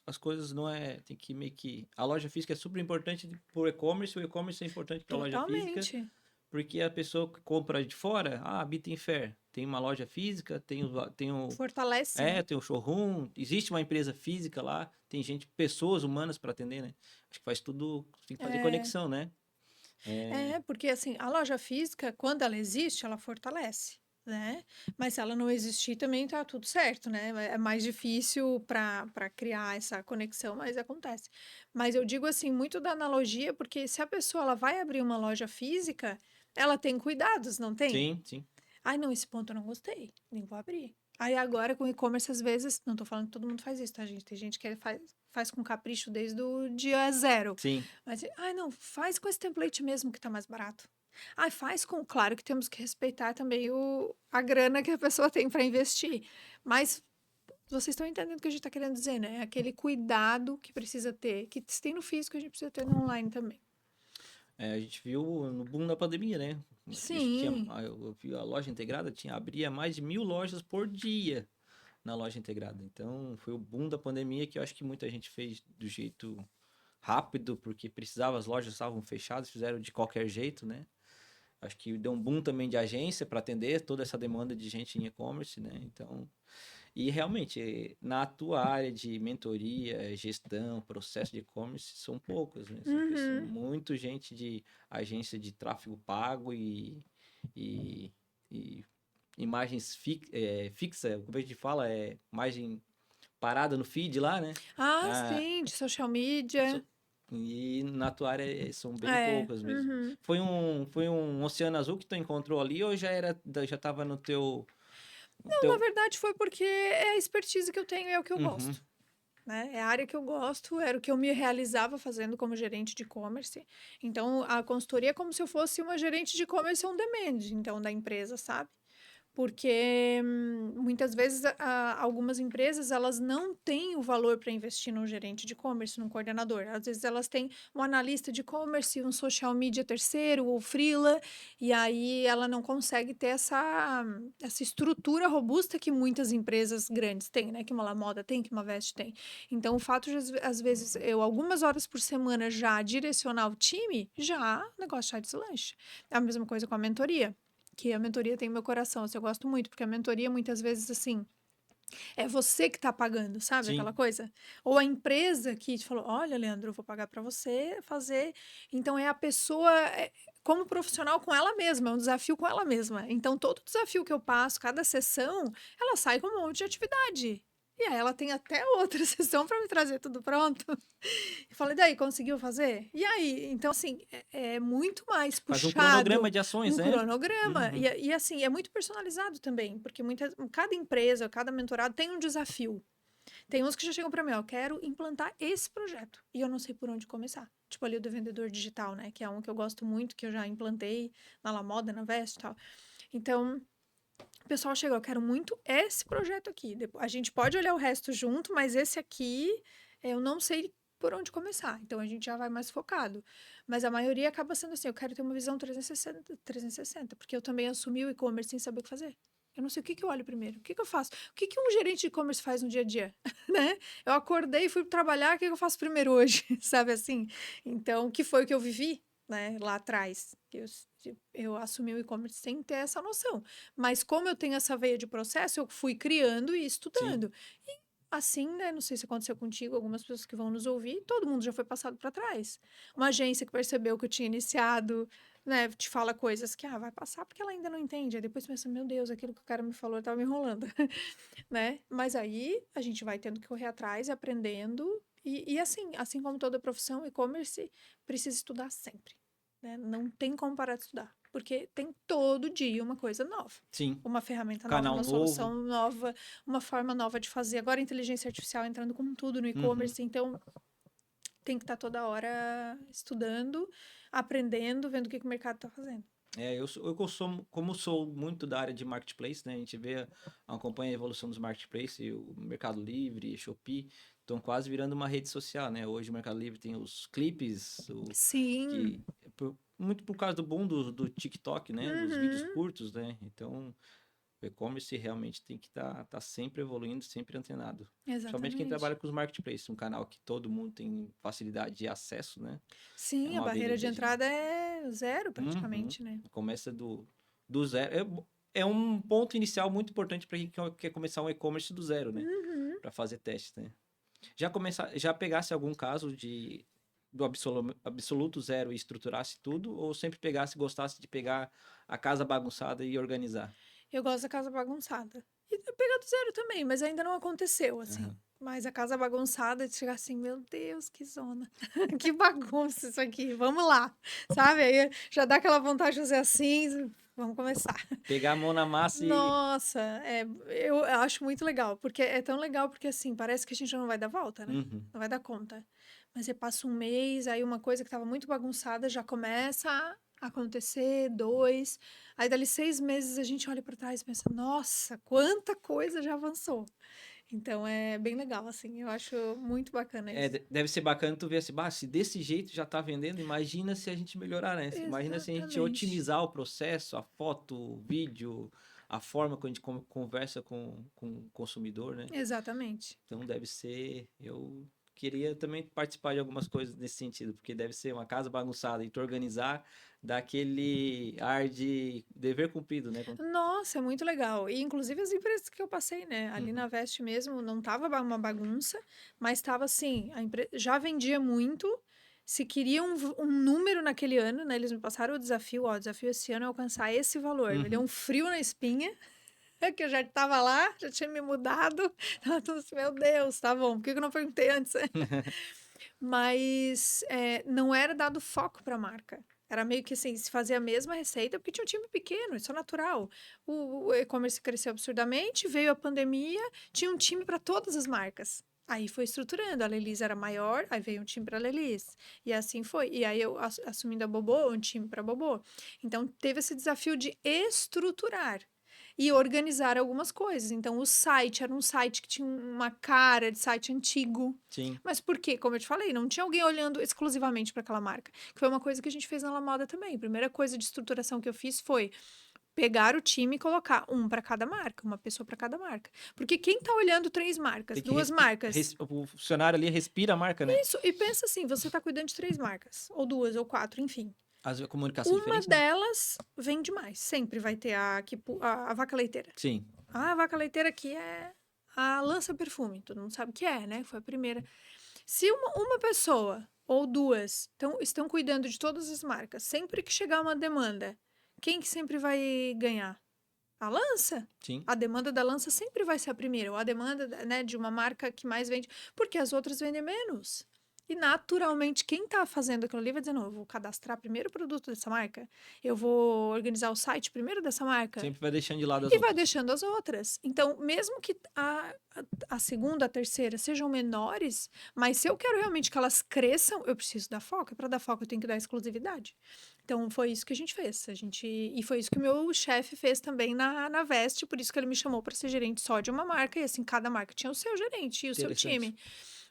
as coisas não é. Tem que meio que. A loja física é super importante pro e-commerce, o e-commerce é importante para a loja física, Totalmente. porque a pessoa que compra de fora, Bit Fair, tem uma loja física, Fortalece, né? tem o showroom, existe uma empresa física lá, tem gente, pessoas humanas para atender, né? Acho que faz tudo, tem que fazer É, conexão, né? É, porque assim, a loja física, quando ela existe, ela fortalece, né? Mas se ela não existir, também tá tudo certo, né? É mais difícil para criar essa conexão, mas acontece. Mas eu digo assim, muito da analogia, porque se a pessoa ela vai abrir uma loja física, ela tem cuidados, não tem? sim, sim, Ai, não, esse ponto eu não gostei, nem vou abrir. Aí agora com e-commerce, às vezes, não tô falando que todo mundo faz isso, tá, gente? Tem gente que faz com capricho desde o dia zero. sim. Mas, ai, não, faz com esse template mesmo que tá mais barato. Ai, faz com, claro que temos que respeitar também a grana que a pessoa tem para investir. Mas vocês estão entendendo o que a gente tá querendo dizer, né? Aquele cuidado que precisa ter, que se tem no físico, a gente precisa ter no online também. A gente viu no boom da pandemia, né? Acho que Sim, eu vi a loja integrada, abria mais de 1.000 lojas por dia na loja integrada. Então, foi o boom da pandemia que eu acho que muita gente fez do jeito rápido, porque precisava, as lojas estavam fechadas, fizeram de qualquer jeito, né? Acho que deu um boom também de agência para atender toda essa demanda de gente em e-commerce, né? Então, e realmente, na tua área de mentoria, gestão, processo de e-commerce, são poucas, né? São pessoas, uhum. muito gente de agência de tráfego pago e, e imagens fixa, como a gente fala, imagem parada no feed lá, né? Ah, Ah, sim, de social media. so- e na tua área são bem É, poucas mesmo. uhum. Foi um oceano azul que tu encontrou ali ou já estava no Não, na teu... verdade foi porque é a expertise que eu tenho e é o que eu Uhum, gosto, né? É a área que eu gosto, era o que eu me realizava fazendo como gerente de e-commerce. Então, a consultoria é como se eu fosse uma gerente de e-commerce on demand, então, da empresa, sabe? Porque muitas vezes algumas empresas elas não têm o valor para investir num gerente de e-commerce, num coordenador. Às vezes elas têm um analista de e-commerce, um social media terceiro ou freela, e aí ela não consegue ter essa estrutura robusta que muitas empresas grandes têm, né? Que uma La Moda tem, que uma Veste tem. Então, o fato de, às vezes, eu algumas horas por semana já direcionar o time, já o negócio sai deslancha. É a mesma coisa com a mentoria, que a mentoria tem meu coração, assim, eu gosto muito, porque a mentoria muitas vezes, assim, é você que tá pagando, sabe aquela sim. coisa? Ou a empresa que te falou, olha, Leandro, eu vou pagar para você fazer. Então, é a pessoa, como profissional, com ela mesma, é um desafio com ela mesma. Então, todo desafio que eu passo, cada sessão, ela sai com um monte de atividade. E aí ela tem até outra sessão para me trazer tudo pronto. E falei, daí, conseguiu fazer? E aí? Então, assim, é muito mais Faz um cronograma puxado de ações, um né? cronograma. Uhum. Assim, é muito personalizado também, porque cada empresa, cada mentorado tem um desafio. Tem uns que já chegam para mim, ó, quero implantar esse projeto. E eu não sei por onde começar. Tipo ali o do vendedor digital, né? Que é um que eu gosto muito, que eu já implantei na La Moda, na Veste e tal. Então, o pessoal chega, eu quero muito esse projeto aqui. A gente pode olhar o resto junto, mas esse aqui eu não sei por onde começar. Então a gente já vai mais focado. Mas a maioria acaba sendo assim, eu quero ter uma visão 360, porque eu também assumi o e-commerce sem saber o que fazer. Eu não sei o que eu olho primeiro, o que eu faço, o que um gerente de e-commerce faz no dia a dia, né? Eu acordei, fui trabalhar, o que eu faço primeiro hoje, sabe assim? Então, o que foi que eu vivi, né, lá atrás? Eu assumi o e-commerce sem ter essa noção. Mas como eu tenho essa veia de processo, eu fui criando e Sim. estudando. assim, né? Não sei se aconteceu contigo, algumas pessoas que vão nos ouvir, todo mundo já foi passado para trás. Uma agência que percebeu que eu tinha iniciado, né? Te fala coisas que, vai passar porque ela ainda não entende. Aí depois pensa, meu Deus, aquilo que o cara me falou, eu tava me enrolando, né? Mas aí a gente vai tendo que correr atrás, aprendendo. E assim como toda profissão, e-commerce precisa estudar sempre, né? Não tem como parar de estudar, porque tem todo dia uma coisa nova. Sim. Uma ferramenta nova, Canal uma novo. solução nova, uma forma nova de fazer. Agora a inteligência artificial entrando com tudo no e-commerce, então tem que estar toda hora estudando, aprendendo, vendo o que o mercado está fazendo. Como sou muito da área de marketplace, né? A gente acompanha a evolução dos marketplaces, o Mercado Livre, Shopee, estão quase virando uma rede social, né? Hoje o Mercado Livre tem os clipes, Sim. muito por causa do boom do TikTok, né? Dos vídeos curtos, né? Então, o e-commerce realmente tem que tá sempre evoluindo, sempre antenado. Principalmente quem trabalha com os marketplaces, um canal que todo mundo tem facilidade de acesso, né? Sim, a barreira de entrada é zero praticamente, né? Começa do zero. É um ponto inicial muito importante para quem quer começar um e-commerce do zero, né? Para fazer teste, né? Já pegasse algum caso do absoluto zero e estruturasse tudo, ou sempre gostasse de pegar a casa bagunçada e organizar? Eu gosto da casa bagunçada. E pegar do zero também, mas ainda não aconteceu, assim. Mas a casa bagunçada, de chegar assim, meu Deus, que zona. Que bagunça isso aqui, vamos lá. Sabe? Aí já dá aquela vontade de fazer assim, vamos começar. Pegar a mão na massa Nossa, eu acho muito legal, porque é tão legal porque assim, parece que a gente já não vai dar volta, né? Não vai dar conta. Mas você passa um mês, aí uma coisa que estava muito bagunçada já começa a acontecer, 2. Aí dali 6 meses a gente olha para trás e pensa, nossa, quanta coisa já avançou. Então é bem legal, assim, eu acho muito bacana isso. Deve ser bacana tu ver assim, se desse jeito já tá vendendo, imagina se a gente melhorar, né? Imagina se a gente otimizar o processo, a foto, o vídeo, a forma que a gente conversa com o consumidor, né? Exatamente. Então deve ser. Eu queria também participar de algumas coisas nesse sentido, porque deve ser uma casa bagunçada e tu organizar dá aquele ar de dever cumprido, né? Nossa, é muito legal. E inclusive as empresas que eu passei, né? Ali na Veste mesmo não tava uma bagunça, mas tava assim, já vendia muito. Se queria um número naquele ano, né? Eles me passaram o desafio, ó, o desafio esse ano é alcançar esse valor. Me deu um frio na espinha, que eu já estava lá, já tinha me mudado. Tava tudo assim, meu Deus, tá bom, por que eu não perguntei antes? Mas não era dado foco para a marca. Era meio que assim, se fazia a mesma receita, porque tinha um time pequeno, isso é natural. O e-commerce cresceu absurdamente, veio a pandemia, tinha um time para todas as marcas. Aí foi estruturando, a Lelis era maior, aí veio um time para a Lelis. E assim foi. E aí eu assumindo a Bobô, um time para Bobô. Então teve esse desafio de estruturar e organizar algumas coisas. Então, o site era um site que tinha uma cara de site antigo. Sim. Mas por quê? Como eu te falei, não tinha alguém olhando exclusivamente para aquela marca. Que foi uma coisa que a gente fez na La Moda também. A primeira coisa de estruturação que eu fiz foi pegar o time e colocar um para cada marca, uma pessoa para cada marca. Porque quem tá olhando 3 marcas, 2 marcas... O funcionário ali respira a marca, né? Isso, e pensa assim, você tá cuidando de 3 marcas, ou 2, ou 4, enfim. A comunicação Uma diferente, delas vende mais. Sempre vai ter a vaca leiteira. Sim. A vaca leiteira aqui é a lança-perfume. Todo mundo sabe o que é, né? Foi a primeira. Se uma pessoa ou duas estão cuidando de todas as marcas, sempre que chegar uma demanda, quem que sempre vai ganhar? A lança. Sim. A demanda da lança sempre vai ser a primeira. Ou a demanda, né, de uma marca que mais vende. Porque as outras vendem menos. E naturalmente, quem está fazendo aquilo ali vai dizer, não, eu vou cadastrar primeiro o produto dessa marca, eu vou organizar o site primeiro dessa marca. Sempre vai deixando de lado as E outras. vai deixando as outras. Então, mesmo que a segunda, a terceira sejam menores, mas se eu quero realmente que elas cresçam, eu preciso dar foco. E para dar foco, eu tenho que dar exclusividade. Então, foi isso que a gente fez. E foi isso que o meu chefe fez também na Veste, por isso que ele me chamou para ser gerente só de uma marca. E assim, cada marca tinha o seu gerente e o seu time.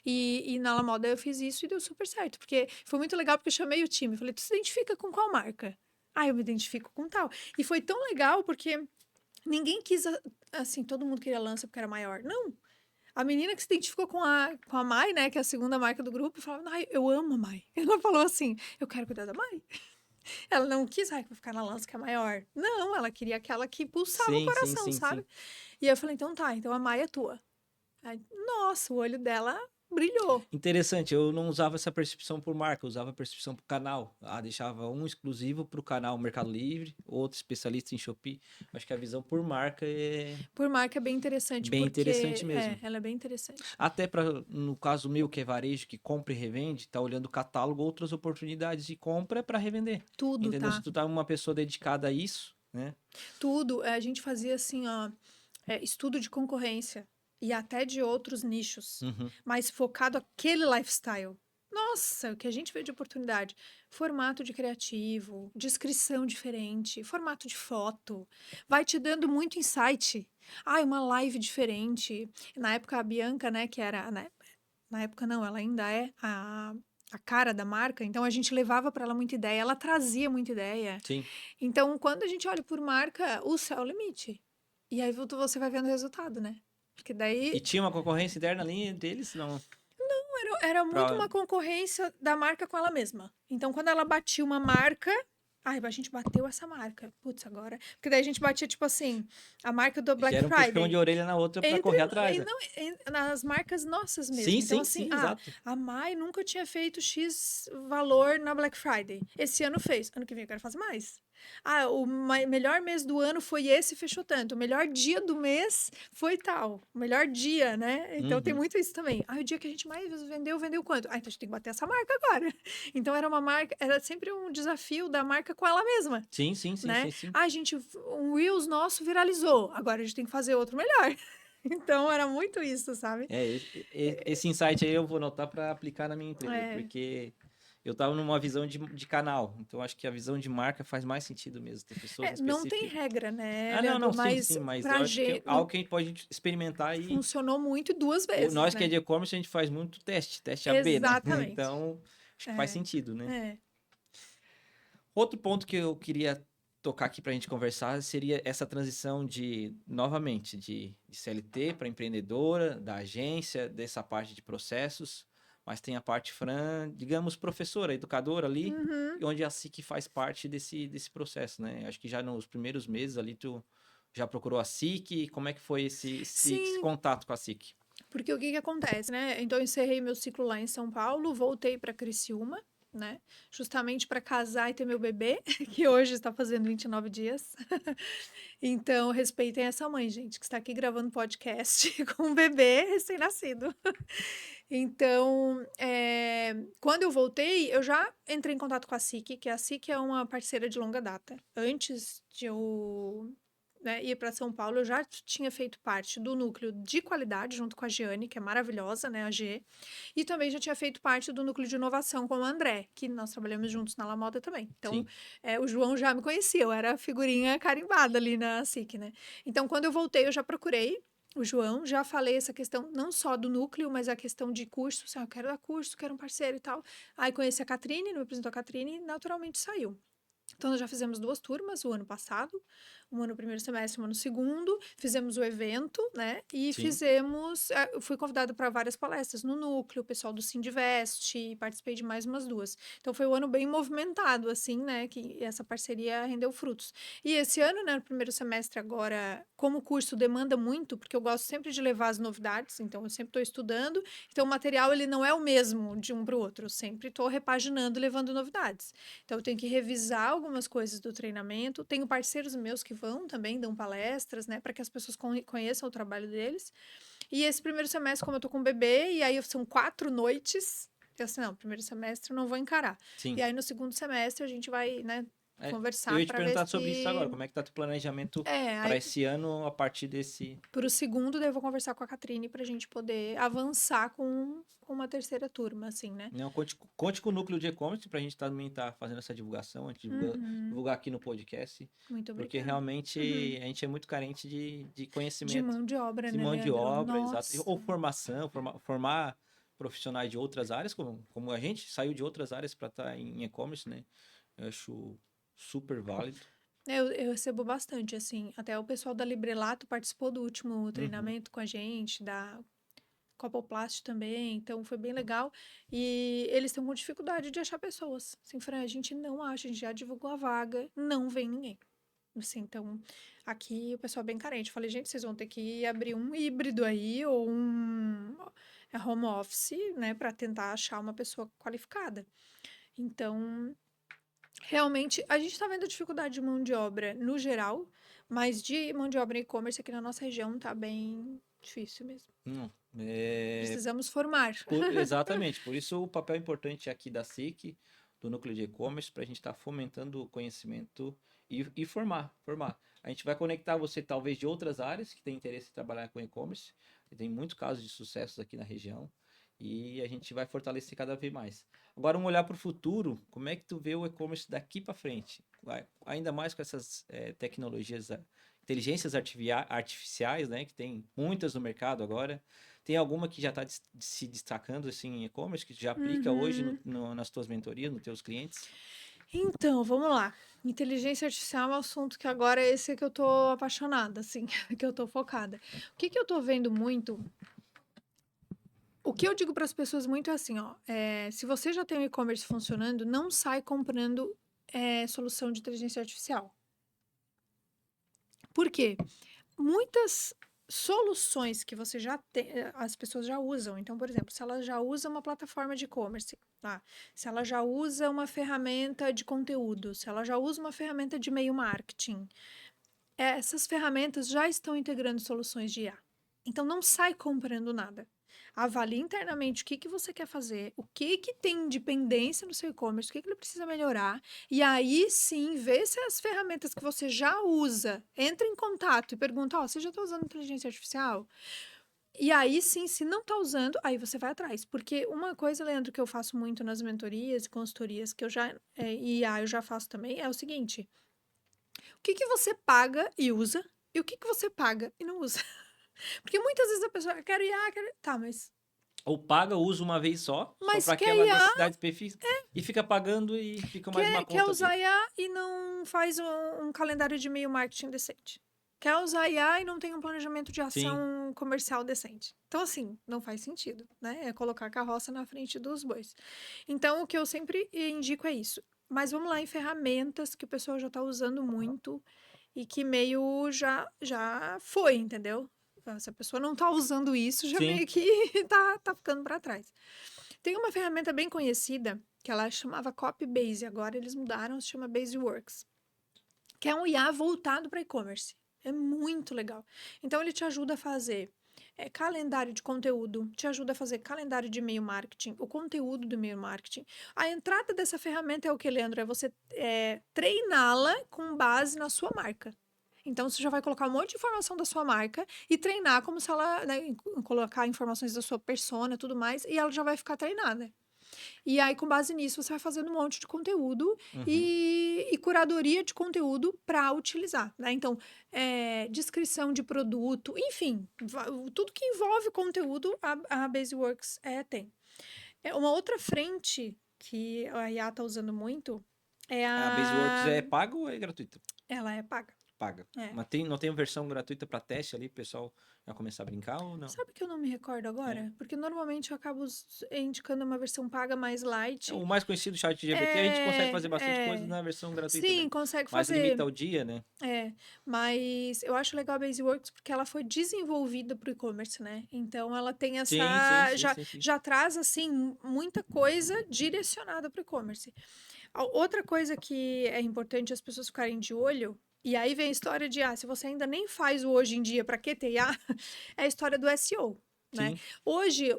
E na La Moda eu fiz isso e deu super certo. Porque foi muito legal, porque eu chamei o time. Falei, tu se identifica com qual marca? Ah, eu me identifico com tal. E foi tão legal, porque ninguém quis, assim, todo mundo queria lança porque era maior. Não. A menina que se identificou com a Mai, né, que é a segunda marca do grupo, falava, ai, eu amo a Mai. Ela falou assim, eu quero cuidar da Mai. Ela não quis, ai, vou ficar na lança que é maior. Não, ela queria aquela que pulsava o coração, sabe? Sim. E eu falei, então tá, então a Mai é tua. Aí, nossa, o olho dela brilhou. Interessante, eu não usava essa percepção por marca, eu usava a percepção por canal. Deixava um exclusivo para o canal Mercado Livre, outro especialista em Shopee. Acho que a visão por marca é Por marca é bem interessante, bem interessante porque mesmo. ela é bem interessante. Até para, no caso meu, que é varejo, que compra e revende, tá olhando o catálogo, outras oportunidades de compra para revender. Tudo, Entendeu? tá? Se tu tá uma pessoa dedicada a isso, né? Tudo. A gente fazia assim, ó, estudo de concorrência e até de outros nichos, Uhum. mas focado aquele lifestyle. Nossa, o que a gente vê de oportunidade. Formato de criativo, descrição diferente, formato de foto. Vai te dando muito insight. Uma live diferente. Na época, a Bianca, né, que era, né, na época não, ela ainda é a cara da marca, então a gente levava para ela muita ideia, ela trazia muita ideia. Sim. Então, quando a gente olha por marca, o céu é o limite. E aí você vai vendo o resultado, né? Porque E daí tinha uma concorrência interna ali deles, não? era muito Pra... uma concorrência da marca com ela mesma. Então, quando ela batia uma marca, a gente bateu essa marca. Putz, agora. Porque daí a gente batia, tipo assim, a marca do Já Black era um puxão de Friday. orelha na outra para Entre, correr atrás, e né? não, nas marcas nossas Sim, mesmo. Então, sim, assim, sim, exato. a Mai nunca tinha feito X valor na Black Friday. Esse ano fez. Ano que vem eu quero fazer mais. O melhor mês do ano foi esse, fechou tanto. O melhor dia do mês foi tal. O melhor dia, né? Então tem Uhum. muito isso também. O dia que a gente mais vendeu quanto? Então a gente tem que bater essa marca agora. Então era uma marca, era sempre um desafio da marca com ela mesma, Sim, sim, sim, né? sim, sim. Gente, um Reels nosso viralizou. Agora a gente tem que fazer outro melhor. Então era muito isso, sabe? Esse insight aí eu vou anotar para aplicar na minha empresa, É. porque eu tava numa visão de canal, então acho que a visão de marca faz mais sentido mesmo, ter pessoas Não tem específicas. regra, né, Não, não, Leandro? sim, Mas sim, mas eu pra acho que é gente algo que a gente pode experimentar e funcionou muito duas vezes, nós que é né? de e-commerce a gente faz muito teste AB, né? Exatamente. Então, acho que faz É, sentido, né? é. Outro ponto que eu queria tocar aqui para a gente conversar seria essa transição novamente, de CLT para empreendedora, da agência, dessa parte de processos, mas tem a parte, Fran, digamos, professora, educadora ali, Uhum. e onde a SIC faz parte desse processo, né? Acho que já nos primeiros meses ali tu já procurou a SIC, como é que foi esse Sim, contato com a SIC? porque o que que acontece, né? Então eu encerrei meu ciclo lá em São Paulo, voltei para Criciúma, né? Justamente para casar e ter meu bebê, que hoje está fazendo 29 dias. Então, respeitem essa mãe, gente, que está aqui gravando podcast com um bebê recém-nascido. Então, quando eu voltei, eu já entrei em contato com a SIC, que a SIC é uma parceira de longa data. Antes de eu, né, ir para São Paulo, eu já tinha feito parte do núcleo de qualidade, junto com a Giane, que é maravilhosa, né, a G, e também já tinha feito parte do núcleo de inovação com o André, que nós trabalhamos juntos na La Moda também. Então, Sim, o João já me conhecia, eu era a figurinha carimbada ali na SIC, né? Então, quando eu voltei, eu já procurei o João, já falei essa questão não só do núcleo, mas a questão de curso, assim, eu quero dar curso, quero um parceiro e tal. Aí conheci a Catrine, me apresentou a Catrine e naturalmente saiu. Então, nós já fizemos 2 turmas o ano passado, uma no primeiro semestre, uma no segundo, fizemos o evento, né, e sim. eu fui convidada para várias palestras no núcleo, o pessoal do Sindivest, participei de mais umas 2. Então, foi um ano bem movimentado, assim, né, que essa parceria rendeu frutos. E esse ano, né, no primeiro semestre agora, como o curso demanda muito, porque eu gosto sempre de levar as novidades, então eu sempre estou estudando, então o material ele não é o mesmo de um para o outro, eu sempre estou repaginando, levando novidades. Então, eu tenho que revisar algumas coisas do treinamento. Tenho parceiros meus que vão também, dão palestras, né, para que as pessoas conheçam o trabalho deles. E esse primeiro semestre, como eu tô com um bebê, e aí são 4 noites, eu assim, não, primeiro semestre eu não vou encarar. E Sim. aí no segundo semestre a gente vai, né, Eu conversar ia te para ver perguntar sobre isso agora, se. como é que tá teu planejamento para Aí esse ano a partir desse. para o segundo, daí eu vou conversar com a Catrine para a gente poder avançar com uma terceira turma, assim, né? Não, conte com o núcleo de e-commerce para a gente também estar fazendo essa divulgação, a gente Uhum. divulgar aqui no podcast, Muito porque obrigada. realmente Uhum. a gente é muito carente de De conhecimento, mão de obra, de né, mão de Leandro? obra, exato, Nossa. ou formação, formar profissionais de outras áreas, como a gente saiu de outras áreas para estar em e-commerce, né? Eu acho super válido. Eu recebo bastante, assim. Até o pessoal da Librelato participou do último Uhum. treinamento com a gente, da Copoplast também, então foi bem legal. E eles estão com dificuldade de achar pessoas. Assim, Fran, a gente não acha, a gente já divulgou a vaga, não vem ninguém. Assim, então, aqui o pessoal é bem carente. Eu falei, gente, vocês vão ter que abrir um híbrido aí ou um home office, né, para tentar achar uma pessoa qualificada. Então, realmente, a gente está vendo dificuldade de mão de obra no geral, mas de mão de obra e-commerce aqui na nossa região tá bem difícil mesmo. Não, é, Precisamos formar. exatamente, por isso o papel importante aqui da SIC, do núcleo de e-commerce, para a gente estar fomentando o conhecimento e formar. A gente vai conectar você talvez de outras áreas que têm interesse em trabalhar com e-commerce. Tem muitos casos de sucesso aqui na região e a gente vai fortalecer cada vez mais. Agora, um olhar para o futuro, como é que tu vê o e-commerce daqui para frente? Ainda mais com essas tecnologias, inteligências artificiais, né, que tem muitas no mercado agora. Tem alguma que já está se destacando assim, em e-commerce, que já aplica hoje nas tuas mentorias, nos teus clientes? Então, vamos lá. Inteligência artificial é um assunto que agora é esse que eu tô apaixonada, assim, que eu tô focada. O que que eu tô vendo muito? O que eu digo para as pessoas muito é assim, ó, se você já tem um e-commerce funcionando, não sai comprando solução de inteligência artificial. Por quê? Muitas soluções que você já tem, as pessoas já usam. Então, por exemplo, se ela já usa uma plataforma de e-commerce, tá? Se ela já usa uma ferramenta de conteúdo, se ela já usa uma ferramenta de e-mail marketing, essas ferramentas já estão integrando soluções de IA. Então, não sai comprando nada. Avalie internamente o que que você quer fazer, o que que tem de pendência no seu e-commerce, o que que ele precisa melhorar, e aí sim, vê se as ferramentas que você já usa, entra em contato e pergunta, ó, você já está usando inteligência artificial? E aí sim, se não está usando, aí você vai atrás. Porque uma coisa, Leandro, que eu faço muito nas mentorias e consultorias, que eu já, e IA eu já faço também, é o seguinte, o que que você paga e usa, e o que que você paga e não usa? Porque muitas vezes a pessoa, quero IA, quero... Tá, Ou paga, usa uma vez só mas para quer aquela IA, necessidade específica, e fica pagando e fica mais uma quer conta ali. usar IA e não faz um calendário de e-mail marketing decente. Quer usar IA e não tem um planejamento de Sim, ação comercial decente. Então, assim, não faz sentido, né? É colocar a carroça na frente dos bois. Então, o que eu sempre indico é isso. Mas vamos lá em ferramentas que o pessoal já está usando muito e que meio já foi, entendeu? Se a pessoa não está usando isso, já sim. meio que tá ficando para trás. Tem uma ferramenta bem conhecida que ela chamava Copybase, agora eles mudaram, se chama Baseworks, que é um IA voltado para e-commerce. É muito legal. Então, ele te ajuda a fazer calendário de conteúdo, te ajuda a fazer calendário de e-mail marketing, o conteúdo do e-mail marketing. A entrada dessa ferramenta é o que, Leandro? É você treiná-la com base na sua marca. Então, você já vai colocar um monte de informação da sua marca e treinar como se ela, né, colocar informações da sua persona e tudo mais, e ela já vai ficar treinada. E aí, com base nisso, você vai fazendo um monte de conteúdo Uhum. e curadoria de conteúdo para utilizar, né? Então, descrição de produto, enfim, tudo que envolve conteúdo, a Baseworks tem. Uma outra frente que a IA está usando muito é A Baseworks é paga ou é gratuita? ela é paga. Paga. É. Mas não tem versão gratuita para teste ali, o pessoal já começar a brincar ou não? Sabe que eu não me recordo agora? Porque normalmente eu acabo indicando uma versão paga mais light. O mais conhecido chat GPT, a gente consegue fazer bastante coisa na versão gratuita, Sim, né? consegue Mas fazer. limita o dia, né? Mas eu acho legal a Baseworks porque ela foi desenvolvida para o e-commerce, né? Então ela tem Sim, sim, essa. sim, sim, sim. Já traz, assim, muita coisa direcionada para o e-commerce. Outra coisa que é importante as pessoas ficarem de olho, e aí vem a história de, se você ainda nem faz o hoje em dia, para que ter IA? É a história do SEO. Né? Sim. Hoje,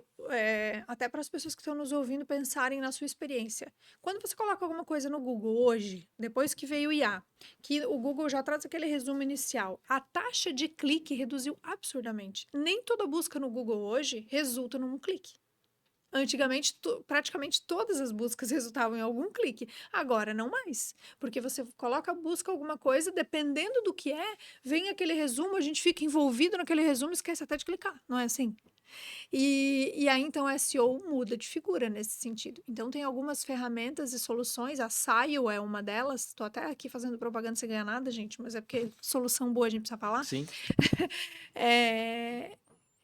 até para as pessoas que estão nos ouvindo pensarem na sua experiência, quando você coloca alguma coisa no Google hoje, depois que veio o IA, que o Google já traz aquele resumo inicial, a taxa de clique reduziu absurdamente. Nem toda busca no Google hoje resulta num clique. Antigamente, praticamente todas as buscas resultavam em algum clique. Agora, não mais. Porque você coloca, busca alguma coisa, dependendo do que vem aquele resumo, a gente fica envolvido naquele resumo e esquece até de clicar. Não é assim? E aí, então, o SEO muda de figura nesse sentido. Então, tem algumas ferramentas e soluções, a Saio é uma delas. Estou até aqui fazendo propaganda sem ganhar nada, gente, mas é porque solução boa a gente precisa falar. Sim.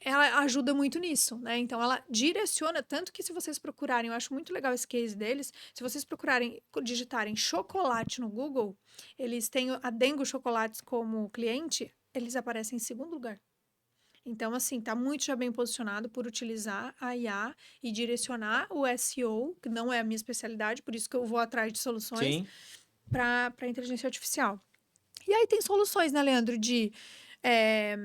ela ajuda muito nisso, né? Então, ela direciona, tanto que se vocês procurarem, eu acho muito legal esse case deles, se vocês procurarem, digitarem chocolate no Google, eles têm a Dengo Chocolates como cliente, eles aparecem em segundo lugar. Então, assim, tá muito já bem posicionado por utilizar a IA e direcionar o SEO, que não é a minha especialidade, por isso que eu vou atrás de soluções Sim. para inteligência artificial. E aí tem soluções, né, Leandro, de eh,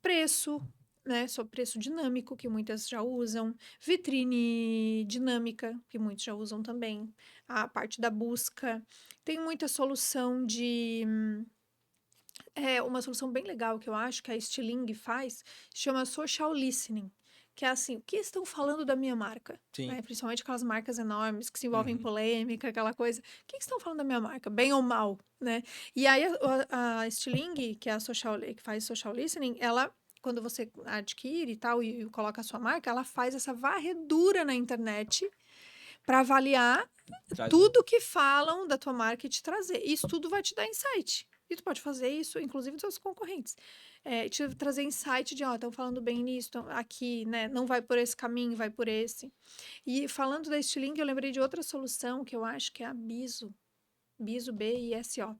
preço, né? Sobre preço dinâmico, que muitas já usam, vitrine dinâmica, que muitos já usam também, a parte da busca. Tem muita solução de. Uma solução bem legal que eu acho que a Stiling faz, chama Social Listening, que é assim, o que estão falando da minha marca? Sim. Né? Principalmente aquelas marcas enormes que se envolvem em Uhum. polêmica, aquela coisa. O que estão falando da minha marca? Bem ou mal, né? E aí a Stiling, que é a social, que faz social listening, ela, quando você adquire e tal e coloca a sua marca, ela faz essa varredura na internet para avaliar Traz um- tudo que falam da tua marca e te trazer. Isso tudo vai te dar insight. E tu pode fazer isso, inclusive, dos seus concorrentes. Te trazer insight de, ó, estão falando bem nisso, aqui, né? Não vai por esse caminho, vai por esse. E falando da Stiling, eu lembrei de outra solução que eu acho que é a Biso. Biso, B-I-S-O,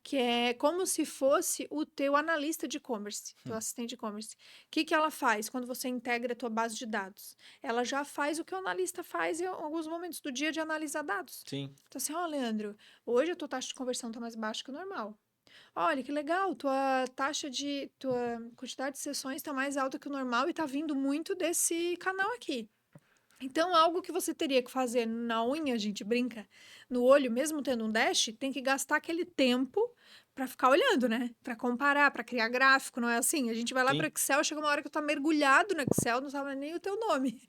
que é como se fosse o teu analista de e-commerce, teu assistente de e-commerce. O que que ela faz quando você integra a tua base de dados? Ela já faz o que o analista faz em alguns momentos do dia de analisar dados. Sim. Então assim, ó, Leandro, hoje a tua taxa de conversão está mais baixa que o normal. Olha, que legal, tua quantidade de sessões está mais alta que o normal e está vindo muito desse canal aqui. Então, algo que você teria que fazer na unha, a gente brinca, no olho, mesmo tendo um dash, tem que gastar aquele tempo para ficar olhando, né? Para comparar, para criar gráfico, não é assim? A gente vai lá para Sim. Excel, chega uma hora que tu tá mergulhado no Excel, não sabe nem o teu nome.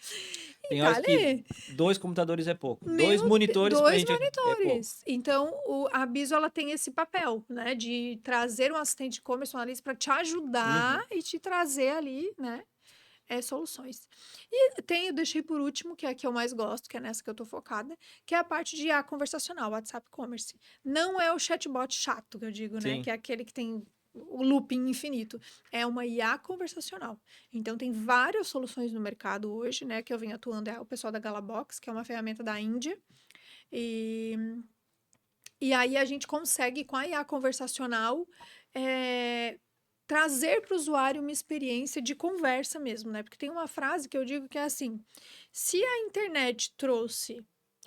E Tem tá horas que ali, 2 computadores é pouco. 2 monitores pra dois gente é pouco. monitores. Então, a Biso, ela tem esse papel, né? De trazer um assistente de e-commerce, um analista, para te ajudar Uhum. e te trazer ali, né? Soluções. E eu deixei por último, que é a que eu mais gosto, que é nessa que eu tô focada, que é a parte de IA conversacional, WhatsApp Commerce. Não é o chatbot chato, que eu digo, né? Sim. Que é aquele que tem o looping infinito. É uma IA conversacional. Então, tem várias soluções no mercado hoje, né? Que eu venho atuando, é o pessoal da Galabox, que é uma ferramenta da Índia. E, e aí, a gente consegue, com a IA conversacional, é, trazer para o usuário uma experiência de conversa mesmo, né? Porque tem uma frase que eu digo que é assim: se a internet trouxe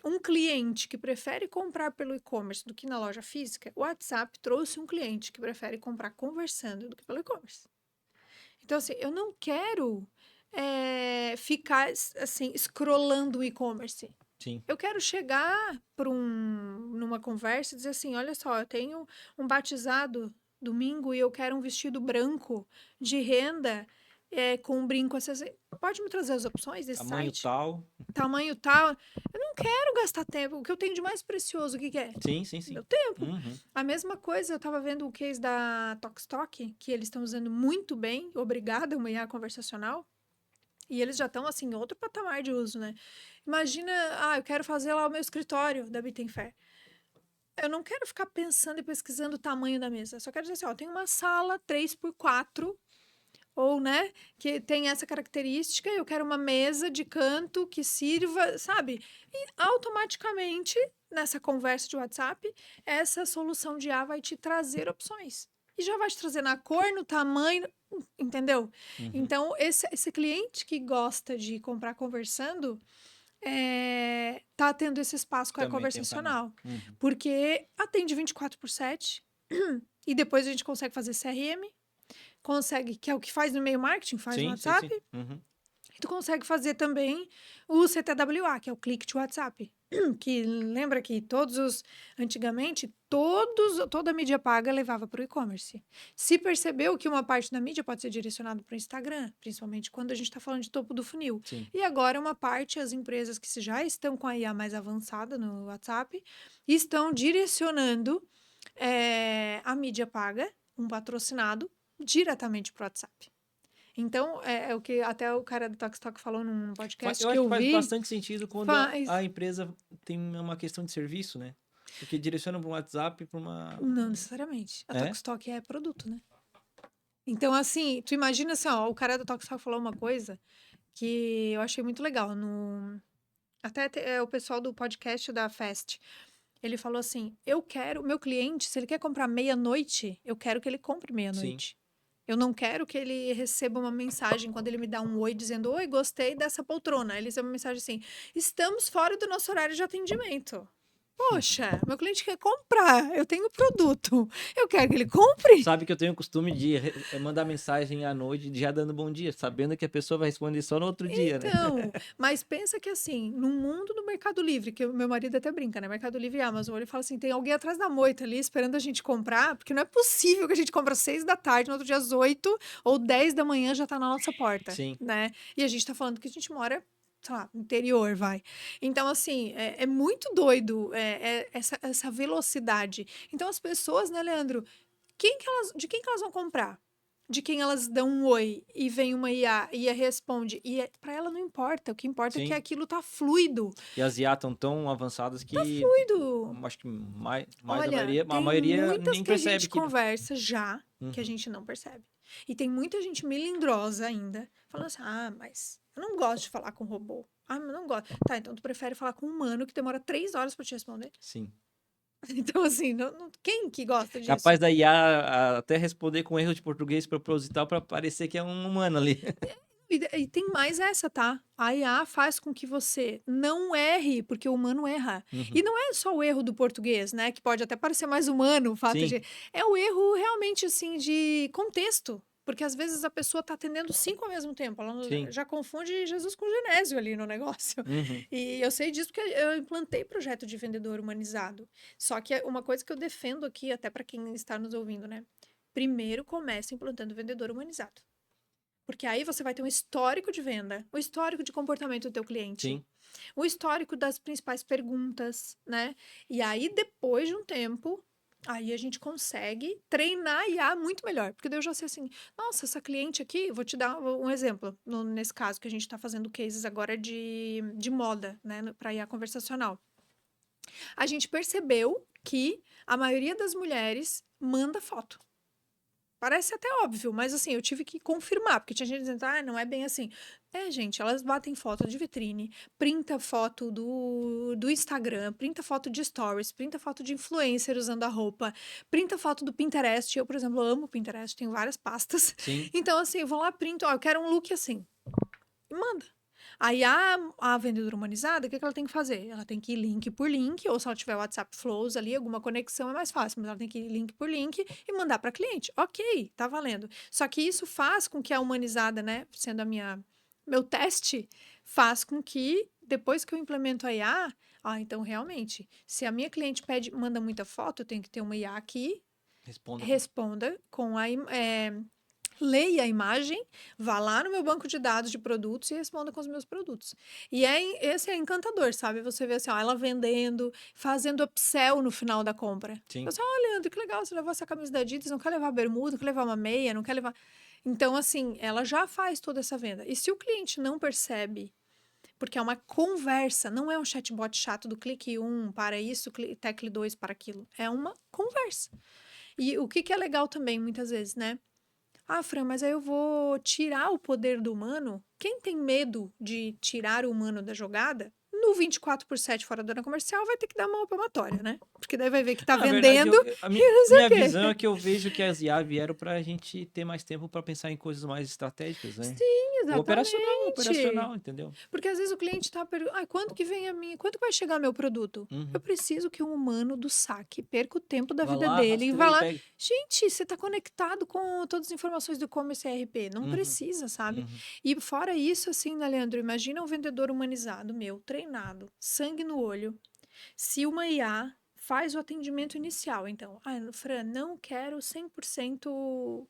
um cliente que prefere comprar pelo e-commerce do que na loja física, o WhatsApp trouxe um cliente que prefere comprar conversando do que pelo e-commerce. Então, assim, eu não quero ficar assim, scrollando o e-commerce. Sim. Eu quero chegar numa conversa e dizer assim: olha só, eu tenho um batizado domingo e eu quero um vestido branco de renda com um brinco acessório. Pode me trazer as opções desse Tamanho site? tal. Tamanho tal. Eu não quero gastar tempo. O que eu tenho de mais precioso, o que que é? Sim, sim, sim. Meu tempo. Uhum. A mesma coisa, eu estava vendo o case da Tokstok, que eles estão usando muito bem, obrigada, uma IA conversacional. E eles já estão, assim, em outro patamar de uso, né? Imagina, eu quero fazer lá o meu escritório da Bittenfair. Eu não quero ficar pensando e pesquisando o tamanho da mesa. Eu só quero dizer assim, ó, tem uma sala 3x4, ou, né, que tem essa característica, eu quero uma mesa de canto que sirva, sabe? E automaticamente, nessa conversa de WhatsApp, essa solução de IA vai te trazer opções. E já vai te trazer na cor, no tamanho, entendeu? Uhum. Então, esse cliente que gosta de comprar conversando, tá tendo esse espaço com a Também tem um canal. conversacional. Uhum. Porque atende 24/7 e depois a gente consegue fazer CRM, consegue, que é o que faz no e-mail marketing, faz no Sim, sim, WhatsApp, sim. Uhum. e tu consegue fazer também o CTWA, que é o click to WhatsApp. Que lembra que antigamente, toda a mídia paga levava para o e-commerce. Se percebeu que uma parte da mídia pode ser direcionada para o Instagram, principalmente quando a gente está falando de topo do funil. Sim. E agora uma parte, as empresas que já estão com a IA mais avançada no WhatsApp, estão direcionando a mídia paga, um patrocinado, diretamente para o WhatsApp. Então, é o que até o cara do Tokstok falou num podcast Eu que acho eu que faz vi, bastante sentido quando faz. a empresa tem uma questão de serviço, né? Porque direciona para um WhatsApp, para uma. Não necessariamente. A É? Tokstok é produto, né? Então, assim, tu imagina assim, ó, o cara do Toque Sal falou uma coisa que eu achei muito legal. O pessoal do podcast da Fast. Ele falou assim: eu quero, o meu cliente, se ele quer comprar meia-noite, eu quero que ele compre Sim, meia-noite. Eu não quero que ele receba uma mensagem quando ele me dá um oi dizendo: oi, gostei dessa poltrona. Ele recebe uma mensagem assim: estamos fora do nosso horário de atendimento. Poxa, meu cliente quer comprar, eu tenho produto, eu quero que ele compre. sabe que eu tenho o costume de mandar mensagem à noite já dando bom dia, sabendo que a pessoa vai responder só no outro dia, né? Então, mas pensa que assim, no mundo do Mercado Livre, que o meu marido até brinca, né? Mercado Livre e Amazon, ele fala assim: tem alguém atrás da moita ali esperando a gente comprar, porque não é possível que a gente compre às 6 da tarde, no outro dia às 8 ou 10 da manhã já tá na nossa porta, Sim, né? E a gente tá falando que a gente mora, sei lá, no interior, vai. Então, assim, é muito doido essa velocidade. Então, as pessoas, né, Leandro, de quem que elas vão comprar? De quem elas dão um oi e vem uma IA responde. Para ela não importa, o que importa é que sim. aquilo tá fluido. E as IA estão tão avançadas Tá que fluido. acho que mais Olha, a tem maioria muitas nem que a percebe gente que. conversa já que a Uhum. gente não percebe. E tem muita gente melindrosa ainda, falando assim: ah, mas eu não gosto de falar com robô. Ah, mas eu não gosto. Tá, então tu prefere falar com um humano que demora 3 horas para te responder? Sim. Então, assim, quem que gosta Capaz disso? da IA até responder com erro de português proposital para parecer que é um humano ali. E tem mais essa, tá? A IA faz com que você não erre, porque o humano erra. E Uhum. não é só o erro do português, né? Que pode até parecer mais humano o fato Sim, de. É o erro realmente, assim, de contexto. Porque às vezes a pessoa está atendendo 5 ao mesmo tempo. Ela sim. já confunde Jesus com Genésio ali no negócio. Uhum. E eu sei disso porque eu implantei projeto de vendedor humanizado. Só que é uma coisa que eu defendo aqui, até para quem está nos ouvindo, né? Primeiro comece implantando vendedor humanizado. Porque aí você vai ter um histórico de venda, o histórico de comportamento do teu cliente, Sim. o histórico das principais perguntas, né? E aí, depois de um tempo, aí a gente consegue treinar a IA muito melhor. Porque daí eu já sei assim, nossa, essa cliente aqui, vou te dar um exemplo, nesse caso que a gente está fazendo cases agora de moda, né? Para IA conversacional. A gente percebeu que a maioria das mulheres manda foto. Parece até óbvio, mas assim, eu tive que confirmar, porque tinha gente dizendo, ah, não é bem assim. É, gente, elas batem foto de vitrine, printa foto do Instagram, printa foto de stories, printa foto de influencer usando a roupa, printa foto do Pinterest. Eu, por exemplo, amo o Pinterest, tenho várias pastas. Sim. Então, assim, eu vou lá, printo, ó, eu quero um look assim. E manda. Aí a vendedora humanizada, o que, que ela tem que fazer? Ela tem que ir link por link, ou se ela tiver WhatsApp Flows ali, alguma conexão é mais fácil, mas ela tem que ir link por link e mandar para cliente. Ok, tá valendo. Só que isso faz com que a humanizada, né, sendo meu teste, faz com que depois que eu implemento a IA, então realmente, se a minha cliente manda muita foto, eu tenho que ter uma IA que Responda. responda com leia a imagem, vá lá no meu banco de dados de produtos e responda com os meus produtos. E esse é encantador, sabe? Você vê assim, ó, ela vendendo, fazendo upsell no final da compra. Sim. Você, olha, Leandro, que legal, você levou essa camisa da Adidas, não quer levar bermuda, não quer levar uma meia, não quer levar... Então, assim, ela já faz toda essa venda. E se o cliente não percebe, porque é uma conversa, não é um chatbot chato do clique 1 para isso, tecle 2 para aquilo. É uma conversa. E o que é legal também, muitas vezes, né? Ah, Fran, mas aí eu vou tirar o poder do humano? Quem tem medo de tirar o humano da jogada, no 24/7 fora da zona comercial vai ter que dar uma palmatória, né? Porque daí vai ver que tá Na verdade, vendendo e não sei o minha visão é quê. que eu vejo que as IA vieram para a gente ter mais tempo para pensar em coisas mais estratégicas, né? Sim, O operacional, exatamente. entendeu? Porque às vezes o cliente tá perguntando, quanto que vem a minha? Quanto que vai chegar meu produto? Eu Uhum. preciso que um humano do saque perca o tempo da Vai vida lá, dele e vá rastreia e lá. pega. Gente, você está conectado com todas as informações do e-commerce ERP. Não Uhum. precisa, sabe? Uhum. E fora isso, assim, né, Leandro? Imagina um vendedor humanizado, meu, treinado, sangue no olho. Se uma IA faz o atendimento inicial, então, Fran, não quero 100%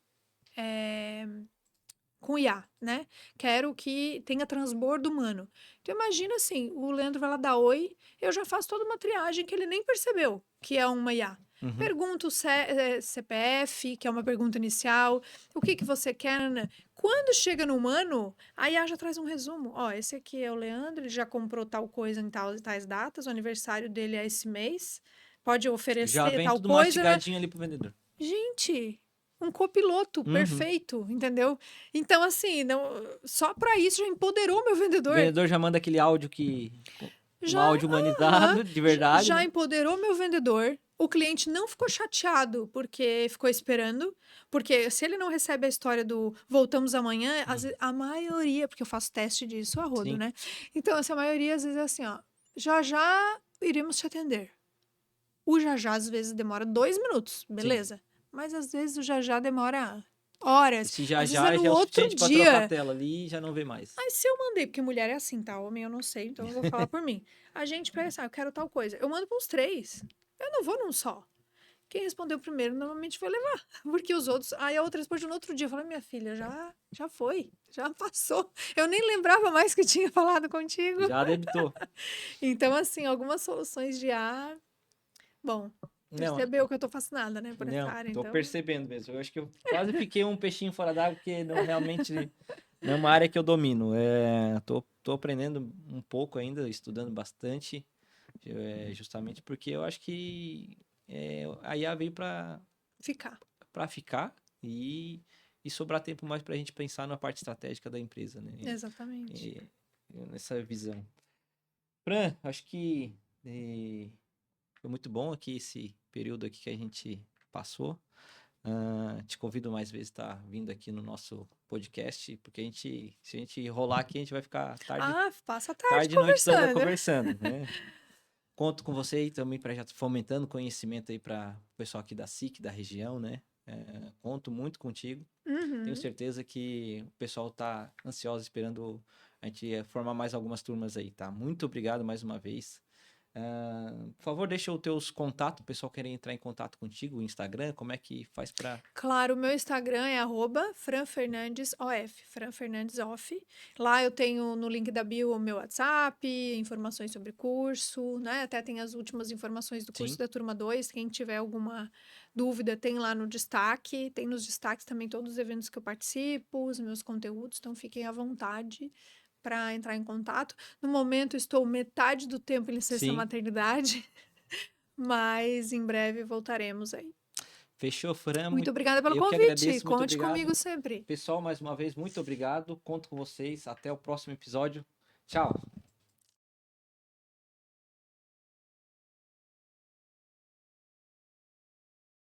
com IA, né? Quero que tenha transbordo humano. Então imagina assim, o Leandro vai lá dar oi, eu já faço toda uma triagem que ele nem percebeu que é uma IA. Uhum. Pergunto o CPF, que é uma pergunta inicial, o que que você quer, né? Quando chega no humano, a IA já traz um resumo. Ó, esse aqui é o Leandro, ele já comprou tal coisa em tais datas, o aniversário dele é esse mês, pode Já oferecer vem tal tudo coisa, né? mastigadinho ali pro vendedor. Gente, um copiloto Uhum. perfeito, entendeu? Então, assim, não, só para isso já empoderou meu O vendedor. vendedor já manda aquele áudio um Já, áudio aham, humanizado, de verdade, já né? empoderou meu vendedor. O cliente não ficou chateado porque ficou esperando, porque se ele não recebe a história do voltamos amanhã, a maioria, porque eu faço teste disso a rodo, Sim. né? Então, assim, a maioria às vezes é assim, ó, já já iremos te atender. O já já às vezes demora 2 minutos, beleza? Mas às vezes o já já demora horas, Esse já às vezes é já no já é o outro suficiente pra trocar a dia. tela ali e já não vê mais. Aí se eu mandei, porque mulher é assim, tá? Homem eu não sei, então eu vou falar por mim. A gente pega assim, eu quero tal coisa. Eu mando para uns 3. Eu não vou num só. Quem respondeu primeiro normalmente vai levar. Porque os outros. Aí a outra responde no outro dia. Eu falo, minha filha, já foi, já passou. Eu nem lembrava mais que tinha falado contigo. Já debitou. Então, assim, algumas soluções de bom, Não, percebeu que eu tô fascinada, né, por essa não, área, tô então. percebendo mesmo. Eu acho que eu quase fiquei um peixinho fora d'água, porque não realmente não é uma área que eu domino. Tô aprendendo um pouco ainda, estudando bastante, justamente porque eu acho que a IA veio Ficar. para ficar e sobrar tempo mais para a gente pensar na parte estratégica da empresa, né? Exatamente. Nessa visão. Fran, acho que foi muito bom aqui esse período aqui que a gente passou. Te convido mais vezes a estar vindo aqui no nosso podcast, porque se a gente rolar aqui, a gente vai ficar Passa a tarde tarde e noite toda conversando. conversando, né? Conto com você aí também para já fomentando conhecimento aí para o pessoal aqui da SIC, da região, né? Conto muito contigo. Tenho Uhum. certeza que o pessoal tá ansioso esperando a gente formar mais algumas turmas aí, tá? Muito obrigado mais uma vez. Por favor, deixa os teus contatos, o pessoal querer entrar em contato contigo, o Instagram, como é que faz para... Claro, o meu Instagram é @franfernandesof, franfernandesoff. Lá eu tenho no link da bio o meu WhatsApp, informações sobre curso, né? Até tem as últimas informações do curso Sim, da turma 2. Quem tiver alguma dúvida, tem lá no destaque. Tem nos destaques também todos os eventos que eu participo, os meus conteúdos, então fiquem à vontade para entrar em contato. No momento, estou metade do tempo em licença sim. maternidade, mas em breve voltaremos aí. Fechou, Fran. Muito obrigada pelo Eu que convite. agradeço, muito Conte obrigado. comigo sempre. Pessoal, mais uma vez, muito obrigado. Conto com vocês. Até o próximo episódio. Tchau.